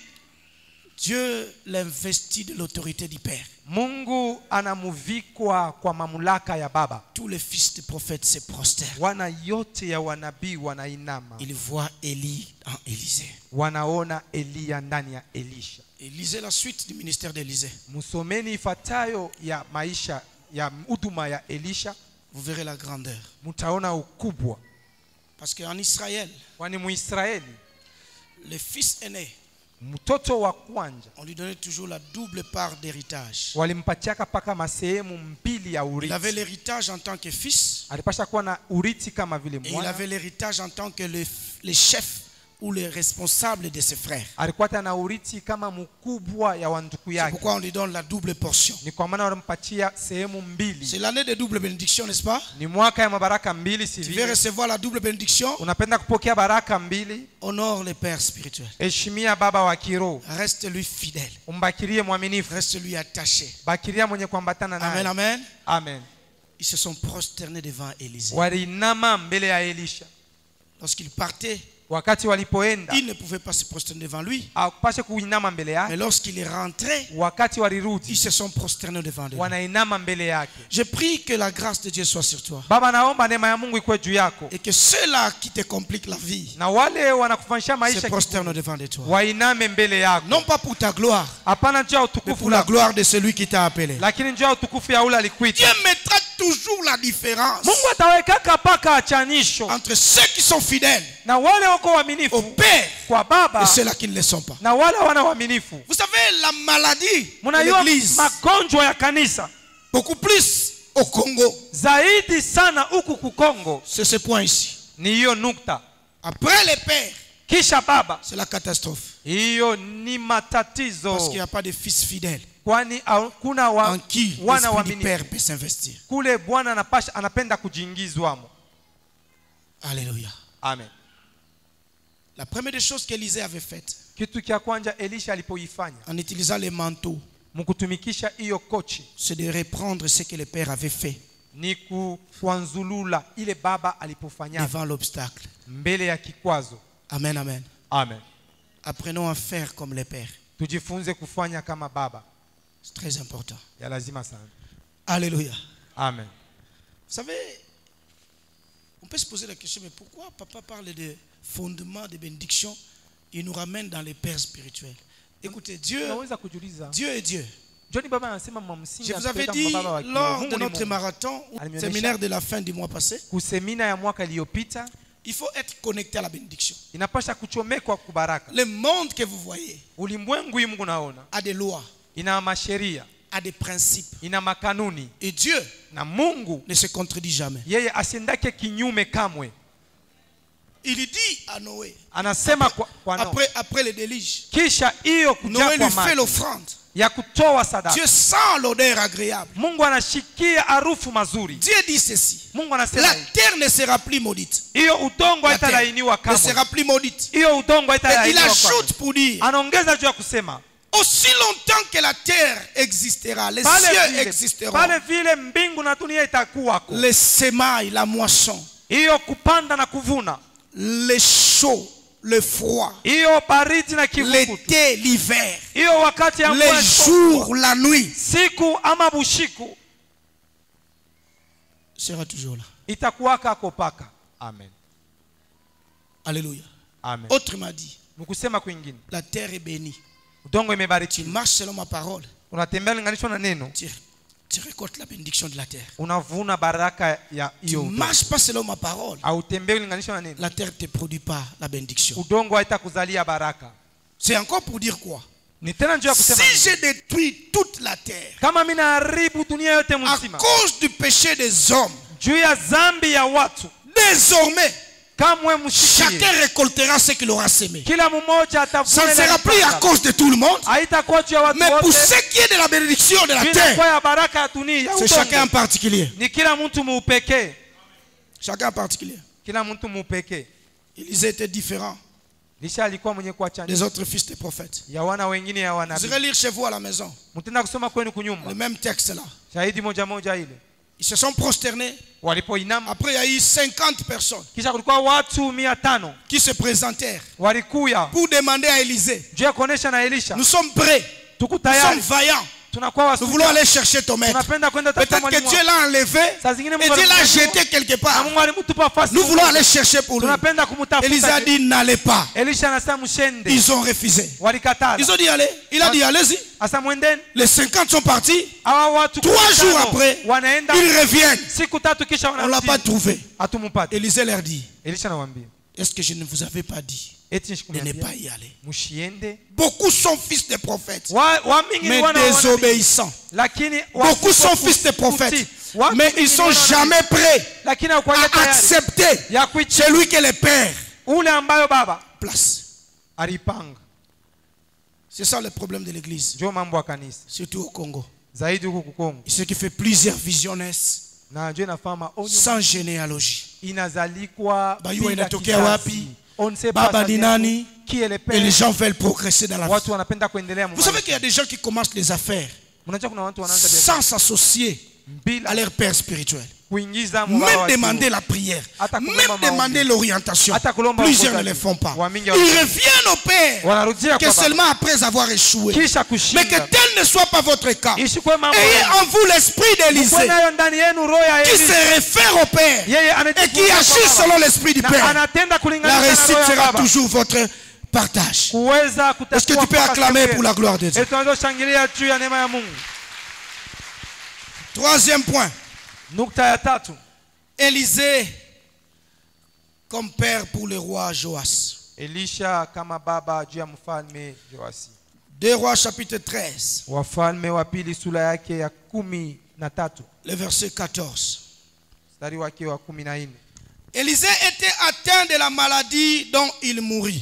Dieu l'investit de l'autorité du père. Mungu anamuvikwa kwa mamlaka ya baba. Tous les fils des prophètes se prosternent. Wana yote ya wanabii wanainama, Ils voient Élie en Élisée. wanaona Elia ndani ya Elisha. Et lisez la suite du ministère d'Élisée. Musomeni ifuatayo ya maisha ya huduma ya Elisha, Vous verrez la grandeur. mutaona ukubwa. Parce qu'en Israël, Kwani Muisraeli, le fils aîné, mtoto wa kwanja on lui donnait toujours la double part d'héritage. walimpatiaka paka masehemu mbili ya Il avait urithi. l'héritage en tant que fils Alipasha kuwa na urithi kama vile et il mwana, avait l'héritage en tant que le chef ou le responsable de ses frères. alikuwa ana urithi kama mkubwa ya wandugu C'est yake. pourquoi on lui donne la double portion. Ni kwa maana wanampatia sehemu mbili. C'est l'année de double bénédiction, n'est-ce pas? Ni mwaka ya mabaraka mbili, si Tu veux vile? recevoir la double bénédiction? Unapenda kupokea baraka mbili? Honore le Père spirituel. Heshimia baba wa kiroho. Reste lui fidèle. Umbakirie mwaminifu. Reste lui attaché. Bakiria mwenye kuambatana naye. Amen, amen. Amen. Ils se sont prosternés devant Élisée. Walinama mbele ya Elisha. Lorsqu'il partait, Wakati walipoenda, il ne pouvait pas se prosterner devant lui. hakupashe kuinama mbele Mais yake. lorsqu'il est rentré, Wakati ils walirudi, se sont prosternés devant lui. wanainama mbele yake. Je prie que la grâce de Dieu soit sur toi. Baba, naomba neema ya Mungu ikuwe juu yako. Et que ceux-là qui te compliquent la vie Na wale wanakufanyisha se maisha prosternent devant de toi. wainame mbele yako. Non pas pour ta gloire, Hapana njoo ya mais utukufu pour la lako, gloire de celui qui t'a appelé. lakini njoo ya utukufu ya ule alikuita. Dieu mettra toujours la différence Mungu ataweka paka achanisho entre ceux qui sont fidèles na wale wako au waaminifu Père kwa baba et ceux-là qui ne le sont pas. na wale wana waaminifu. Vous savez, la maladie de Mnajua l'église, magonjwa ya kanisa beaucoup plus au Congo, zaidi sana huku kukongo c'est ce point ici. ni hiyo nukta. Après les pères, Kisha baba, c'est la catastrophe. hiyo ni matatizo, Parce qu'il n'y a pas de fils fidèles kwani kuna en qui wana l'esprit du waaminifu Père peut s'investir. kule Bwana anapenda kujiingizwamo. Alléluia. Amen. La première des choses qu'Élisée avait faites, Kitu kia kwanja Elisha alipoifanya en utilisant les manteaux, mkutumikisha hiyo kochi, c'est de reprendre ce que le Père avait fait ni kuanzulula ile baba alipofanya devant l'obstacle. mbele ya kikwazo. Amen, amen. Amen. Apprenons à faire comme le Père. Tujifunze kufanya kama baba, C'est très important. ya lazima sana. Alléluia. Amen. Vous savez, on peut se poser la question, mais pourquoi papa parle de fondement de bénédiction? Il nous ramène dans les pères spirituels. Écoutez, Dieu est Dieu. Je vous avais dit lors de notre marathon, au séminaire de la fin du mois passé, il faut être connecté à la bénédiction. Le monde que vous voyez a des lois, a des principes. Et Dieu ne se contredit jamais. Il dit à Noé, après le déluge, Noé lui fait l'offrande. Dieu sent l'odeur agréable. Dieu dit ceci: la terre ne sera plus maudite. La terre ne sera plus maudite. Et il ajoute pour dire: aussi longtemps que la terre existera, les cieux existeront. Les semailles, la moisson, le chaud, le froid, l'été, l'hiver, les jours, la nuit, sera toujours là. Amen. Alléluia. Amen. Autrement dit, la terre est bénie. Tu marches selon ma parole. Tu récoltes la bénédiction de la terre. Tu ne marches pas selon ma parole. La terre ne te produit pas la bénédiction. C'est encore pour dire quoi? Si j'ai détruit toute la terre à cause du péché des hommes, désormais chacun récoltera ce qu'il aura semé. Ça ne sera plus à cause de tout le monde, mais pour ce qui est de la bénédiction de la terre, c'est chacun en particulier. Chacun en particulier. Élisée était différent des autres fils des prophètes. Vous irez lire chez vous à la maison le même texte là. Ils se sont prosternés. Après, il y a eu 50 personnes qui se présentèrent pour demander à Élisée: nous sommes prêts, nous sommes vaillants, nous voulons aller chercher ton maître. Peut-être que Dieu l'a enlevé et Dieu l'a jeté quelque part. Nous voulons aller chercher pour lui. Élisée a dit: n'allez pas. Ils ont refusé. Ils ont dit: allez. Il a dit: allez-y. Les 50 sont partis. 3 jours après, ils reviennent. On ne l'a pas trouvé. Élisée leur dit: est-ce que je ne vous avais pas dit de ne pas y aller? Beaucoup sont fils de prophètes, mais désobéissants. Beaucoup sont fils de prophètes, mais ils ne sont jamais prêts à accepter celui qui est le Père. place. Aripanga. C'est ça le problème de l'église. Ndio mambo ya kanisa. Surtout au Congo. Zaidi huko Kongo. Ce qui fait plusieurs visionnaires sans généalogie. Inazalikwa Bayua inatokea wapi? Baba ni nani? Et les gens veulent progresser dans la vie. Vous savez qu'il y a des gens qui commencent les affaires sans s'associer à leur père spirituel. Même demander la prière, même demander l'orientation. Plusieurs ne le font pas. Ils reviennent au Père que seulement après avoir échoué. Mais que tel ne soit pas votre cas. Ayez en vous l'esprit d'Élisée qui se réfère au Père et qui agit selon l'esprit du Père. La réussite sera toujours votre partage. Est-ce que tu peux acclamer pour la gloire de Dieu? Troisième point. Élisée comme père pour le roi Joas. Elisha kama baba juu ya mfalme Joasi. 2 Rois chapitre 13. Wafalme wa pili sura yake ya 13. Le verset 14. Mstari wake wa 14. Élisée était atteint de la maladie dont il mourut.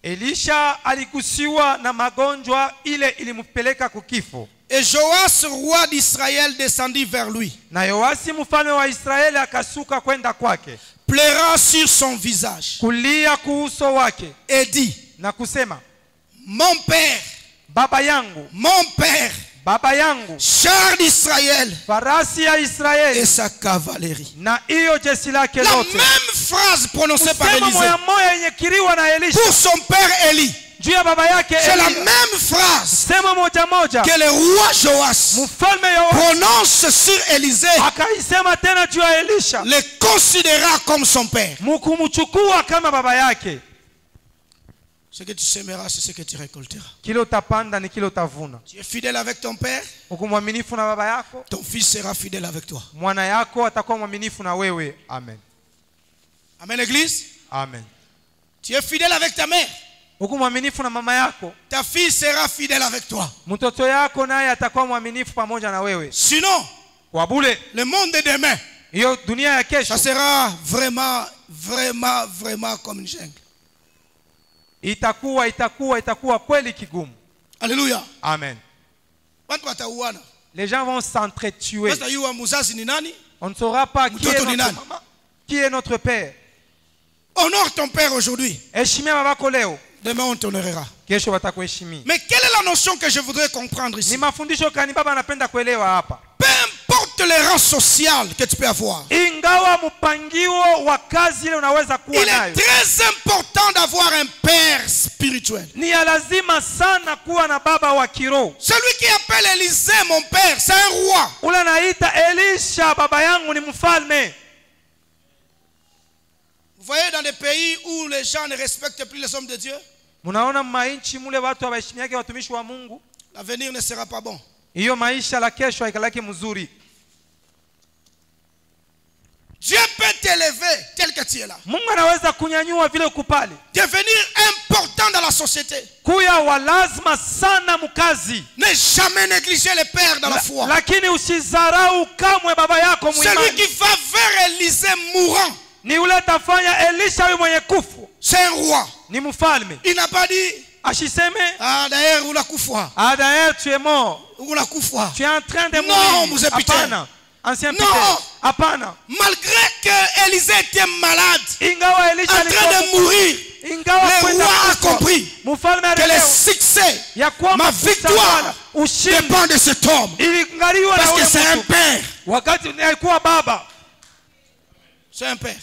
Elisha alikusiwa na magonjwa ile ilimpeleka kukifo. Et Joas, roi d'Israël, descendit vers lui. Na Yoasi mfalme wa Israeli akasuka kwenda kwake. Pleura sur son visage. Kulia kuuso wake. Et dit, na kusema, mon père, baba yangu, mon père, baba yangu, char d'Israël, farasi ya Israeli, et sa cavalerie. na iyo jeshi lake lote. La même phrase prononcée par Élisée pour son père Élie. C'est la même phrase que le roi Joas prononce sur Élisée, le considéra comme son père. Ce que tu sèmeras, c'est ce que tu récolteras. Tu es fidèle avec ton père, ton fils sera fidèle avec toi. Amen. Amen, l'église. Amen. Tu es fidèle avec ta mère, ta fille sera fidèle avec toi. Sinon, le monde de demain, ça sera vraiment, vraiment, vraiment comme une jungle. Itakuwa kweli kigumu. Alléluia. Amen. Les gens vont s'entretuer. On ne saura pas qui est notre père. Honore ton père aujourd'hui. Demain on t'honorera. Mais quelle est la notion que je voudrais comprendre ici? Peu importe le rang social que tu peux avoir, il est très important d'avoir un père spirituel. Celui qui appelle Élisée mon père, c'est un roi. Vous voyez dans des pays où les gens ne respectent plus les hommes de Dieu, l'avenir ne sera pas bon. Dieu peut t'élever tel que tu es là. Devenir important dans la société. Ne jamais négliger les pères dans la foi. Celui qui va vers Élisée mourant, c'est un roi. Il n'a pas dit, ah d'ailleurs tu es mort. Tu es en train de mourir. Non, malgré que Élisée était malade, en train de mourir, le roi a compris que le succès, ma victoire dépend de cet homme. Parce que c'est un père. C'est un père.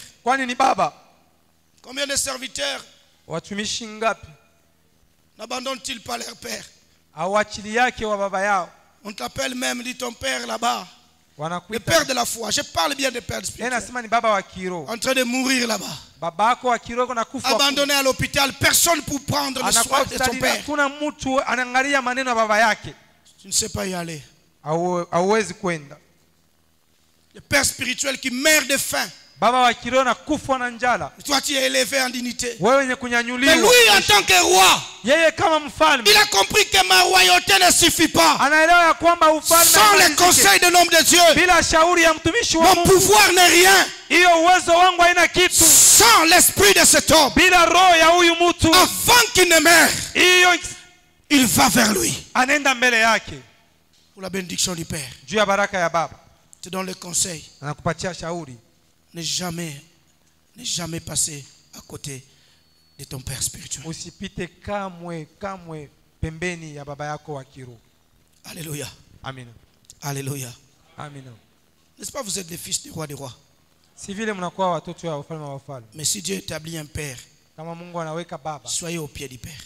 Combien de serviteurs n'abandonnent-ils pas leur père? On t'appelle même, dit ton père là-bas. Le père de la foi. Je parle bien de père spirituel. En train de mourir là-bas. Abandonné à l'hôpital. Personne pour prendre le soin de son père. Tu ne sais pas y aller. Le père spirituel qui meurt de faim. Toi tu es élevé en dignité. Mais lui en tant que roi, il a compris que ma royauté ne suffit pas. Sans les conseils de l'homme de Dieu, mon pouvoir n'est rien. Sans l'esprit de cet homme, avant qu'il ne meure, il va vers lui. Pour la bénédiction du Père. Je te donne le conseil. Ne jamais passer à côté de ton Père spirituel. Alléluia. Amen. Alléluia. Amen. N'est-ce pas, vous êtes les fils du roi des rois? Mais si Dieu établit un Père, soyez au pied du Père.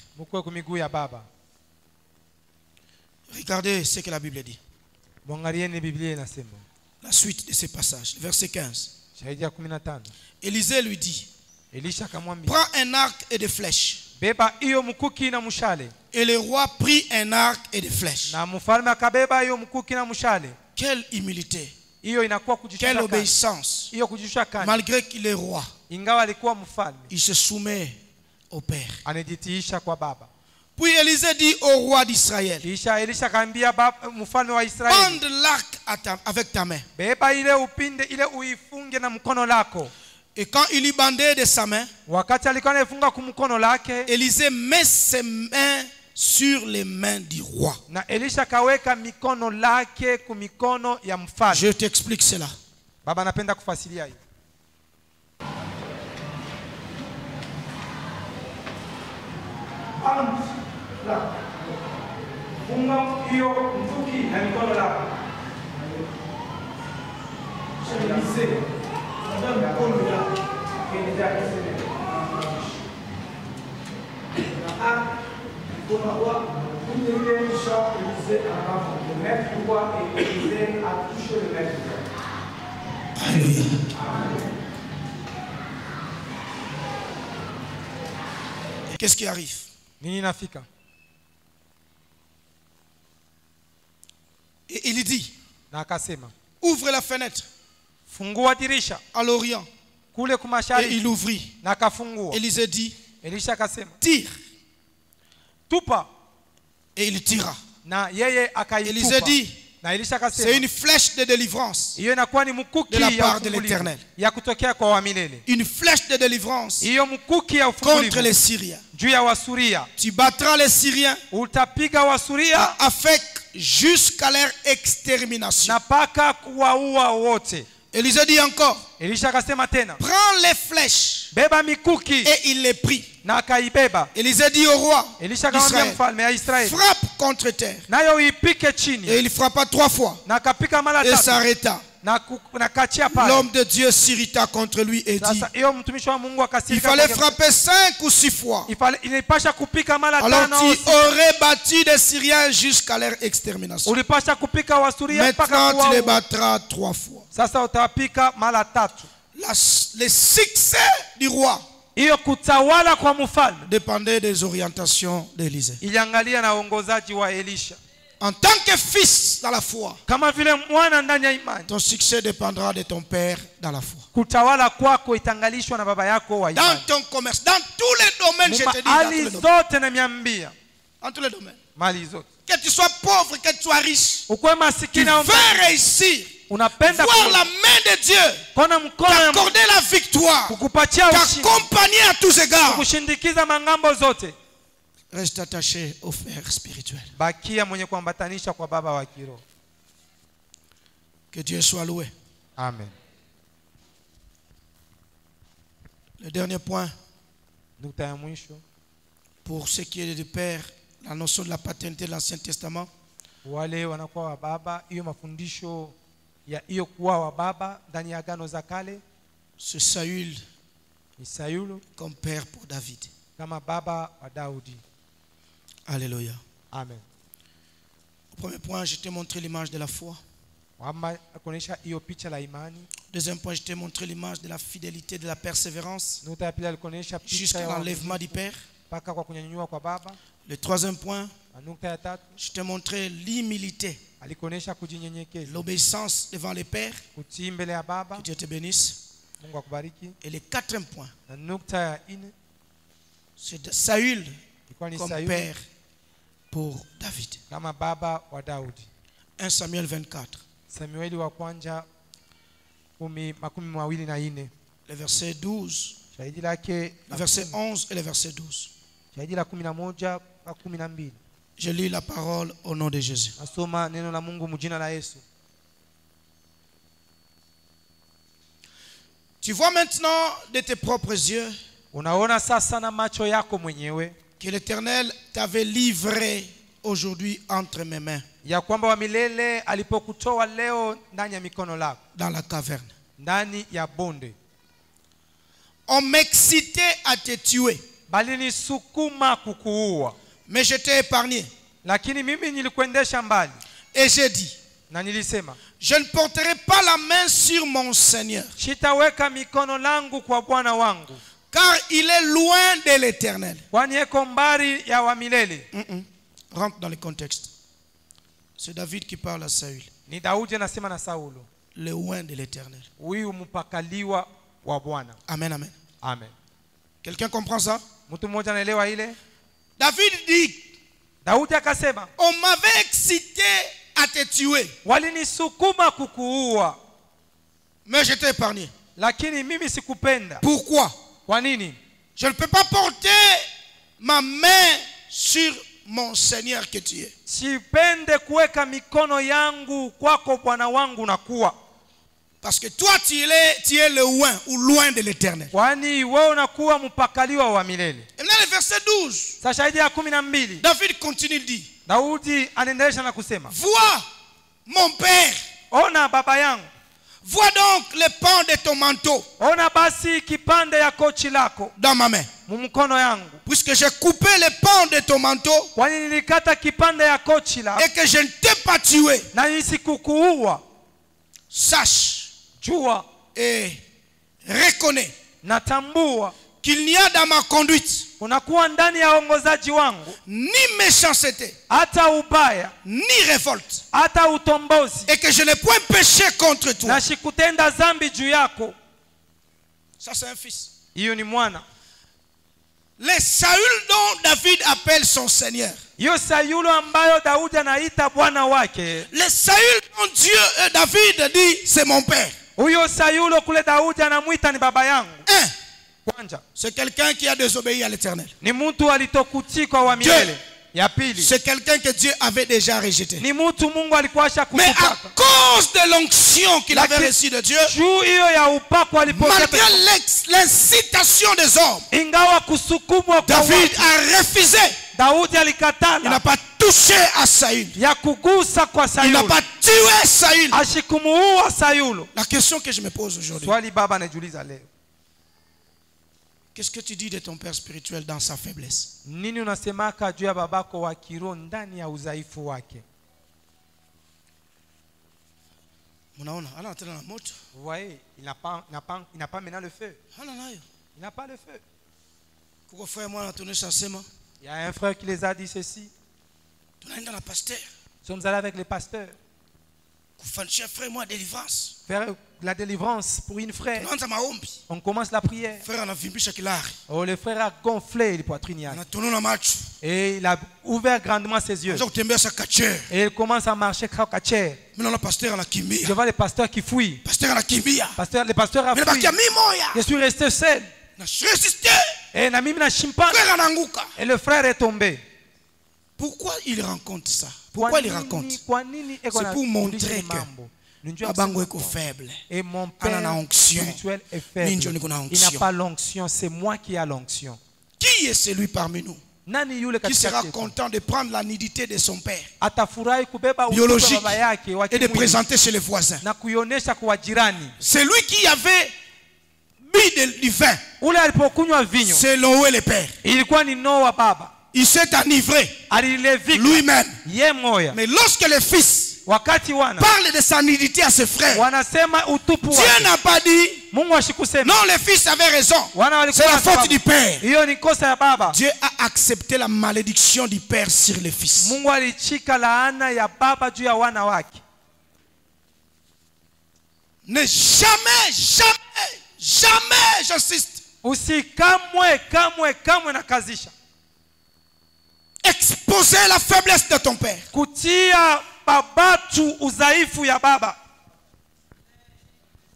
Regardez ce que la Bible dit. La suite de ces passages, verset 15. Élisée lui dit, prends un arc et des flèches. Et le roi prit un arc et des flèches. Quelle humilité, quelle obéissance. Malgré qu'il est roi, il se soumet au Père. Puis Élisée dit au roi d'Israël, bande l'arc avec ta main. Et quand il y bandait de sa main, Élisée met ses mains sur les mains du roi. Je t'explique cela. Qu'est-ce qui arrive? Et il dit, ouvre la fenêtre à l'orient. Et il ouvrit. Élisée dit, tire. Et il tira. Élisée dit, c'est une flèche de délivrance de la part de l'Éternel. Une flèche de délivrance contre les Syriens. Tu battras les Syriens avec jusqu'à leur extermination. Élisée dit encore, prends les flèches. Et il les prit. Élisée dit au roi d'Israël, frappe contre terre. Et il frappa 3 fois et s'arrêta. L'homme de Dieu s'irrita contre lui et dit, il fallait frapper 5 ou 6 fois. Alors tu aurais battu des Syriens jusqu'à leur extermination. Maintenant tu les battras 3 fois. Le succès du roi dépendait des orientations d'Élisée. En tant que fils dans la foi, ton succès dépendra de ton père dans la foi. Dans ton commerce, dans tous les domaines, je te dis, dans tous les domaines. Que tu sois pauvre, que tu sois riche, tu veux réussir. Voir la main de Dieu t'accorder la victoire, t'accompagner à tous égards. Reste attaché au Père spirituel. Que Dieu soit loué. Amen. Le dernier point, pour ce qui est du Père, la notion de la paternité de l'Ancien Testament. C'est Saül comme père pour David. Alléluia. Amen. Au premier point, je t'ai montré l'image de la foi. Deuxième point, je t'ai montré l'image de la fidélité, de la persévérance jusqu'à l'enlèvement du Père. Le troisième point, je t'ai montré l'humilité, l'obéissance devant le Père. Que Dieu te bénisse. Et le quatrième point, c'est Saül comme père pour David. 1 Samuel 24. Le verset 12, le verset 11 et le verset 12. Je lis la parole au nom de Jésus. Tu vois maintenant de tes propres yeux que l'Éternel t'avait livré aujourd'hui entre mes mains dans la caverne. On m'excitait à te tuer, mais je t'ai épargné. Et j'ai dit, je ne porterai pas la main sur mon Seigneur, car il est loin de l'Éternel. Rentre dans le contexte. C'est David qui parle à Saül. Loin de l'Éternel. Amen, amen. Amen. Quelqu'un comprend ça? David dit, on m'avait excité à te tuer, mais je t'ai épargné. Pourquoi? Je ne peux pas porter ma main sur mon Seigneur que tu es. Parce que toi tu es loin ou loin de l'Éternel. Et maintenant le verset 12. David continue de dire, vois mon père, vois donc le pan de ton manteau dans ma main. Puisque j'ai coupé le pan de ton manteau et que je ne t'ai pas tué, sache et reconnais qu'il n'y a dans ma conduite ni méchanceté, ni révolte, et que je n'ai point péché contre toi. Ça c'est un fils. Le Saül dont David appelle son Seigneur. Le Saül dont David dit c'est mon père. C'est quelqu'un qui a désobéi à l'Éternel. C'est quelqu'un que Dieu avait déjà rejeté. Mais à cause de l'onction qu'il avait reçue de Dieu, malgré l'incitation des hommes, David a refusé. Il n'a pas touché à Saül. Il n'a pas tué Saül. La question que je me pose aujourd'hui, qu'est-ce que tu dis de ton père spirituel dans sa faiblesse? Vous voyez, il n'a pas maintenant le feu. Il n'a pas le feu. Il y a un frère qui les a dit ceci. Nous sommes allés avec les pasteurs faire la délivrance pour une frère. On commence la prière. Oh, le frère a gonflé les poitrines. Et il a ouvert grandement ses yeux. Et il commence à marcher. Je vois les pasteurs qui fuient. Les pasteurs a fui. Je suis resté seul. Et le frère est tombé. Pourquoi il raconte ça? Pourquoi il raconte? C'est pour montrer que Babango est faible. Et mon père spirituel est faible. Il n'a pas l'onction, c'est moi qui ai l'onction. Qui est celui parmi nous qui sera content de prendre la nudité de son père biologique et de présenter chez les voisins? C'est lui qui avait bu du vin selon le père. Il s'est enivré lui-même. Mais lorsque le fils parle de sa nudité à ses frères, Dieu n'a pas dit non, le fils avait raison, c'est la faute du père. Dieu a accepté la malédiction du père sur le fils. Ne jamais Jamais, j'insiste. Exposer la faiblesse de ton père.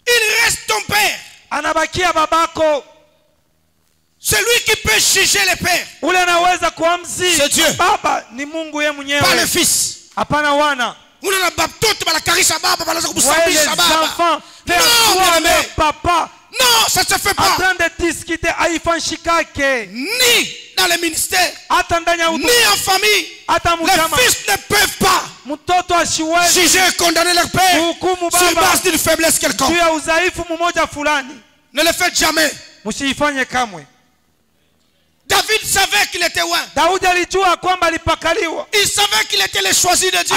Il reste ton père. C'est lui qui peut juger les pères. C'est Dieu. Pas le fils. Non, ça ne se fait pas. Ni dans les ministères, ni en famille. Les fils ne peuvent pas juger et condamner leur père sur base d'une faiblesse quelconque. Ne le faites jamais. David savait qu'il était loin. Il savait qu'il était le choisi de Dieu.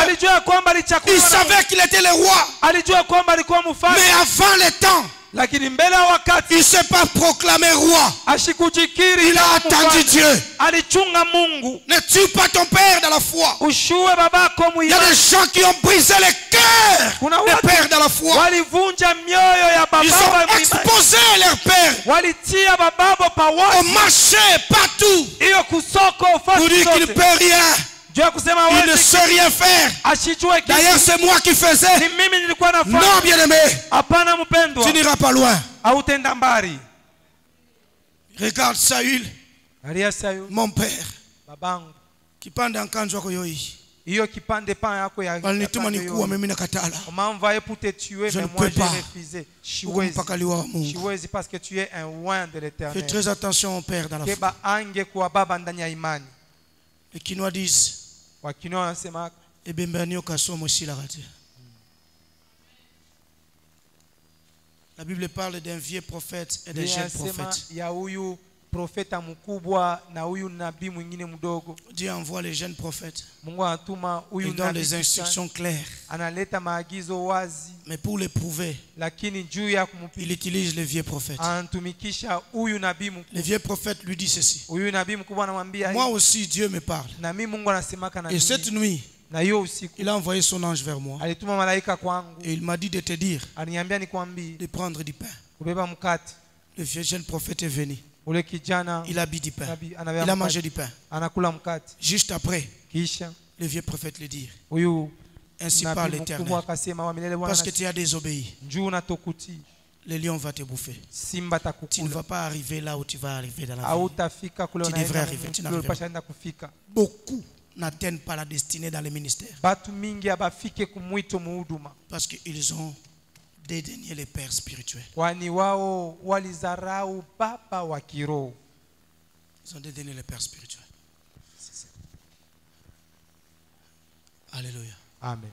Il savait qu'il était le roi. Mais avant le temps, il ne s'est pas proclamé roi. Il a attendu Dieu. Ne tue pas ton père dans la foi. Il y a des gens qui ont brisé le cœur des pères dans la foi. Ils ont exposé leur père au marché, partout, pour dire qu'il ne peut rien. Il ne sait rien faire. D'ailleurs, c'est moi qui faisais. Non, bien-aimé. Tu n'iras pas loin. Regarde Saül, mon père, qui panda nkanjwa koyoi. Hiyo kipande pan yako ya m'a pour te tuer, mais moi j'ai refusé. Siwezi parce que tu es un oint de l'Éternel. Fais très attention au père dans la foi. Et qui nous disent la Bible parle d'un vieux prophète et d'un jeune prophète. Dieu envoie les jeunes prophètes. Il donne des instructions claires. Mais pour les prouver, il utilise les vieux prophètes. Le vieux prophèt lui dit ceci. Moi aussi Dieu me parle. Et cette nuit, il a envoyé son ange vers moi. Et il m'a dit de te dire de prendre du pain. Le vieux jeune prophète est venu. Il a bu du pain. Il a mangé du pain. Juste après, le vieux prophète lui dit: ainsi parle l'Éternel, parce que tu as désobéi, le lion va te bouffer. Tu ne vas pas arriver là où tu vas arriver dans la vie. Tu devrais arriver. Tu n'arriveras pas. Beaucoup n'atteignent pas la destinée dans les ministères parce qu'ils ont dédaigné les pères spirituels. Ils ont dédaigné les pères spirituels. Alléluia. Amen.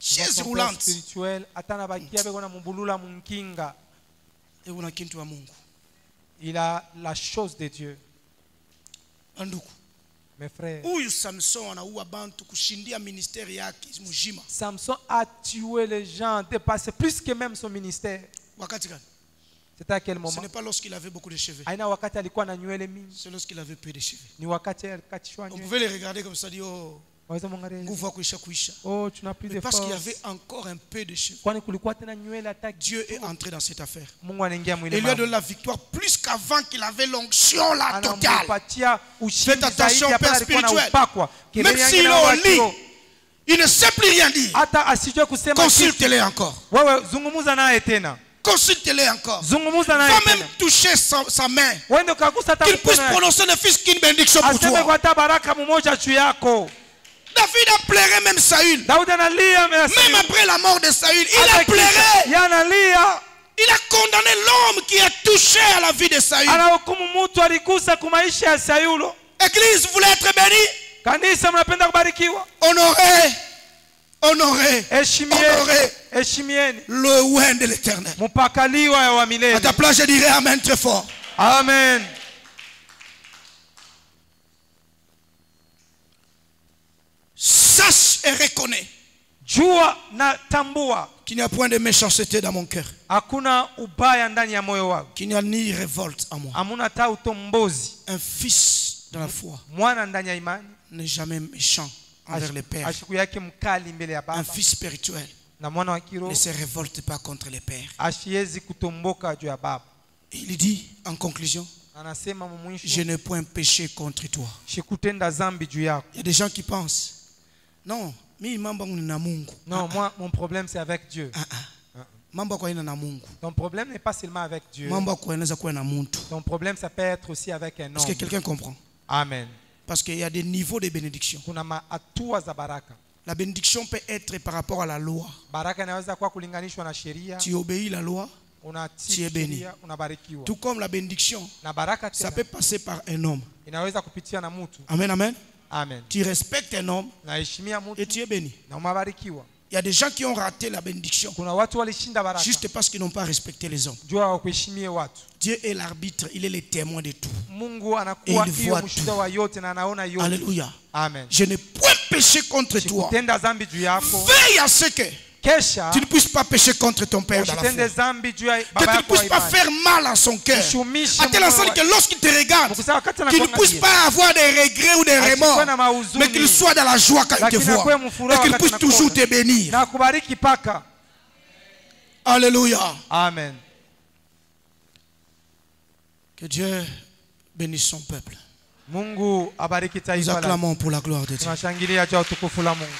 Spirituel, il a la chose de Dieu. Mes frères, Samson a tué les gens, dépassé plus que même son ministère. C'était à quel moment? Ce n'est pas lorsqu'il avait beaucoup de cheveux. C'est lorsqu'il avait peu de cheveux. On pouvait les regarder comme ça, dire: oh, tu n'as plus de force. Parce qu'il y avait encore un peu de cheveux, Dieu est entré dans cette affaire. Et il lui a donné la victoire plus qu'avant qu'il avait l'onction là totale. Faites attention au père spirituel. Même s'il est au lit, il ne sait plus rien dire. Consulte-les encore. Consulte-les encore. Va même toucher sa main. Qu'il puisse prononcer ne fût qu'une bénédiction pour toi. David a pleuré même Saül. Même après la mort de Saül, il a pleuré. Il a condamné l'homme qui a touché à la vie de Saül. Église, vous voulez être bénie? Honorez. Honorez le oint de l'Éternel. À ta place, je dirais amen très fort. Amen. Sache et reconnais qu'il n'y a point de méchanceté dans mon cœur. Qu'il n'y a ni révolte en moi. Un fils dans la foi n'est jamais méchant envers les pères. Un fils spirituel ne se révolte pas contre les pères. Il dit en conclusion, je n'ai point péché contre toi. Il y a des gens qui pensent, non, moi mon problème c'est avec Dieu. Ton problème n'est pas seulement avec Dieu. Ton problème ça peut être aussi avec un homme. Est-ce que quelqu'un comprend? Amen. Parce qu'il y a des niveaux de bénédiction. La bénédiction peut être par rapport à la loi. Tu obéis à la loi, tu es béni. Tout comme la bénédiction, ça peut passer par un homme. Amen, amen. Amen. Tu respectes un homme et tu es béni. Il y a des gens qui ont raté la bénédiction juste parce qu'ils n'ont pas respecté les hommes. Dieu est l'arbitre, il est le témoin de tout. Et il voit tout. Alléluia. Amen. Je n'ai point péché contre toi. Veille à ce que tu ne puisses pas pécher contre ton père dans la foi. Que tu ne puisses pas faire mal à son cœur. À tel ensemble que lorsqu'il te regarde, qu'il ne puisse pas avoir des regrets ou des remords, mais qu'il soit dans la joie quand il te voit. Et qu'il puisse toujours te bénir. Alléluia. Amen. Que Dieu bénisse son peuple. Mungu abariki taifa. Nous acclamons pour la gloire de Dieu. Tunashangilia kwa utukufu la Mungu.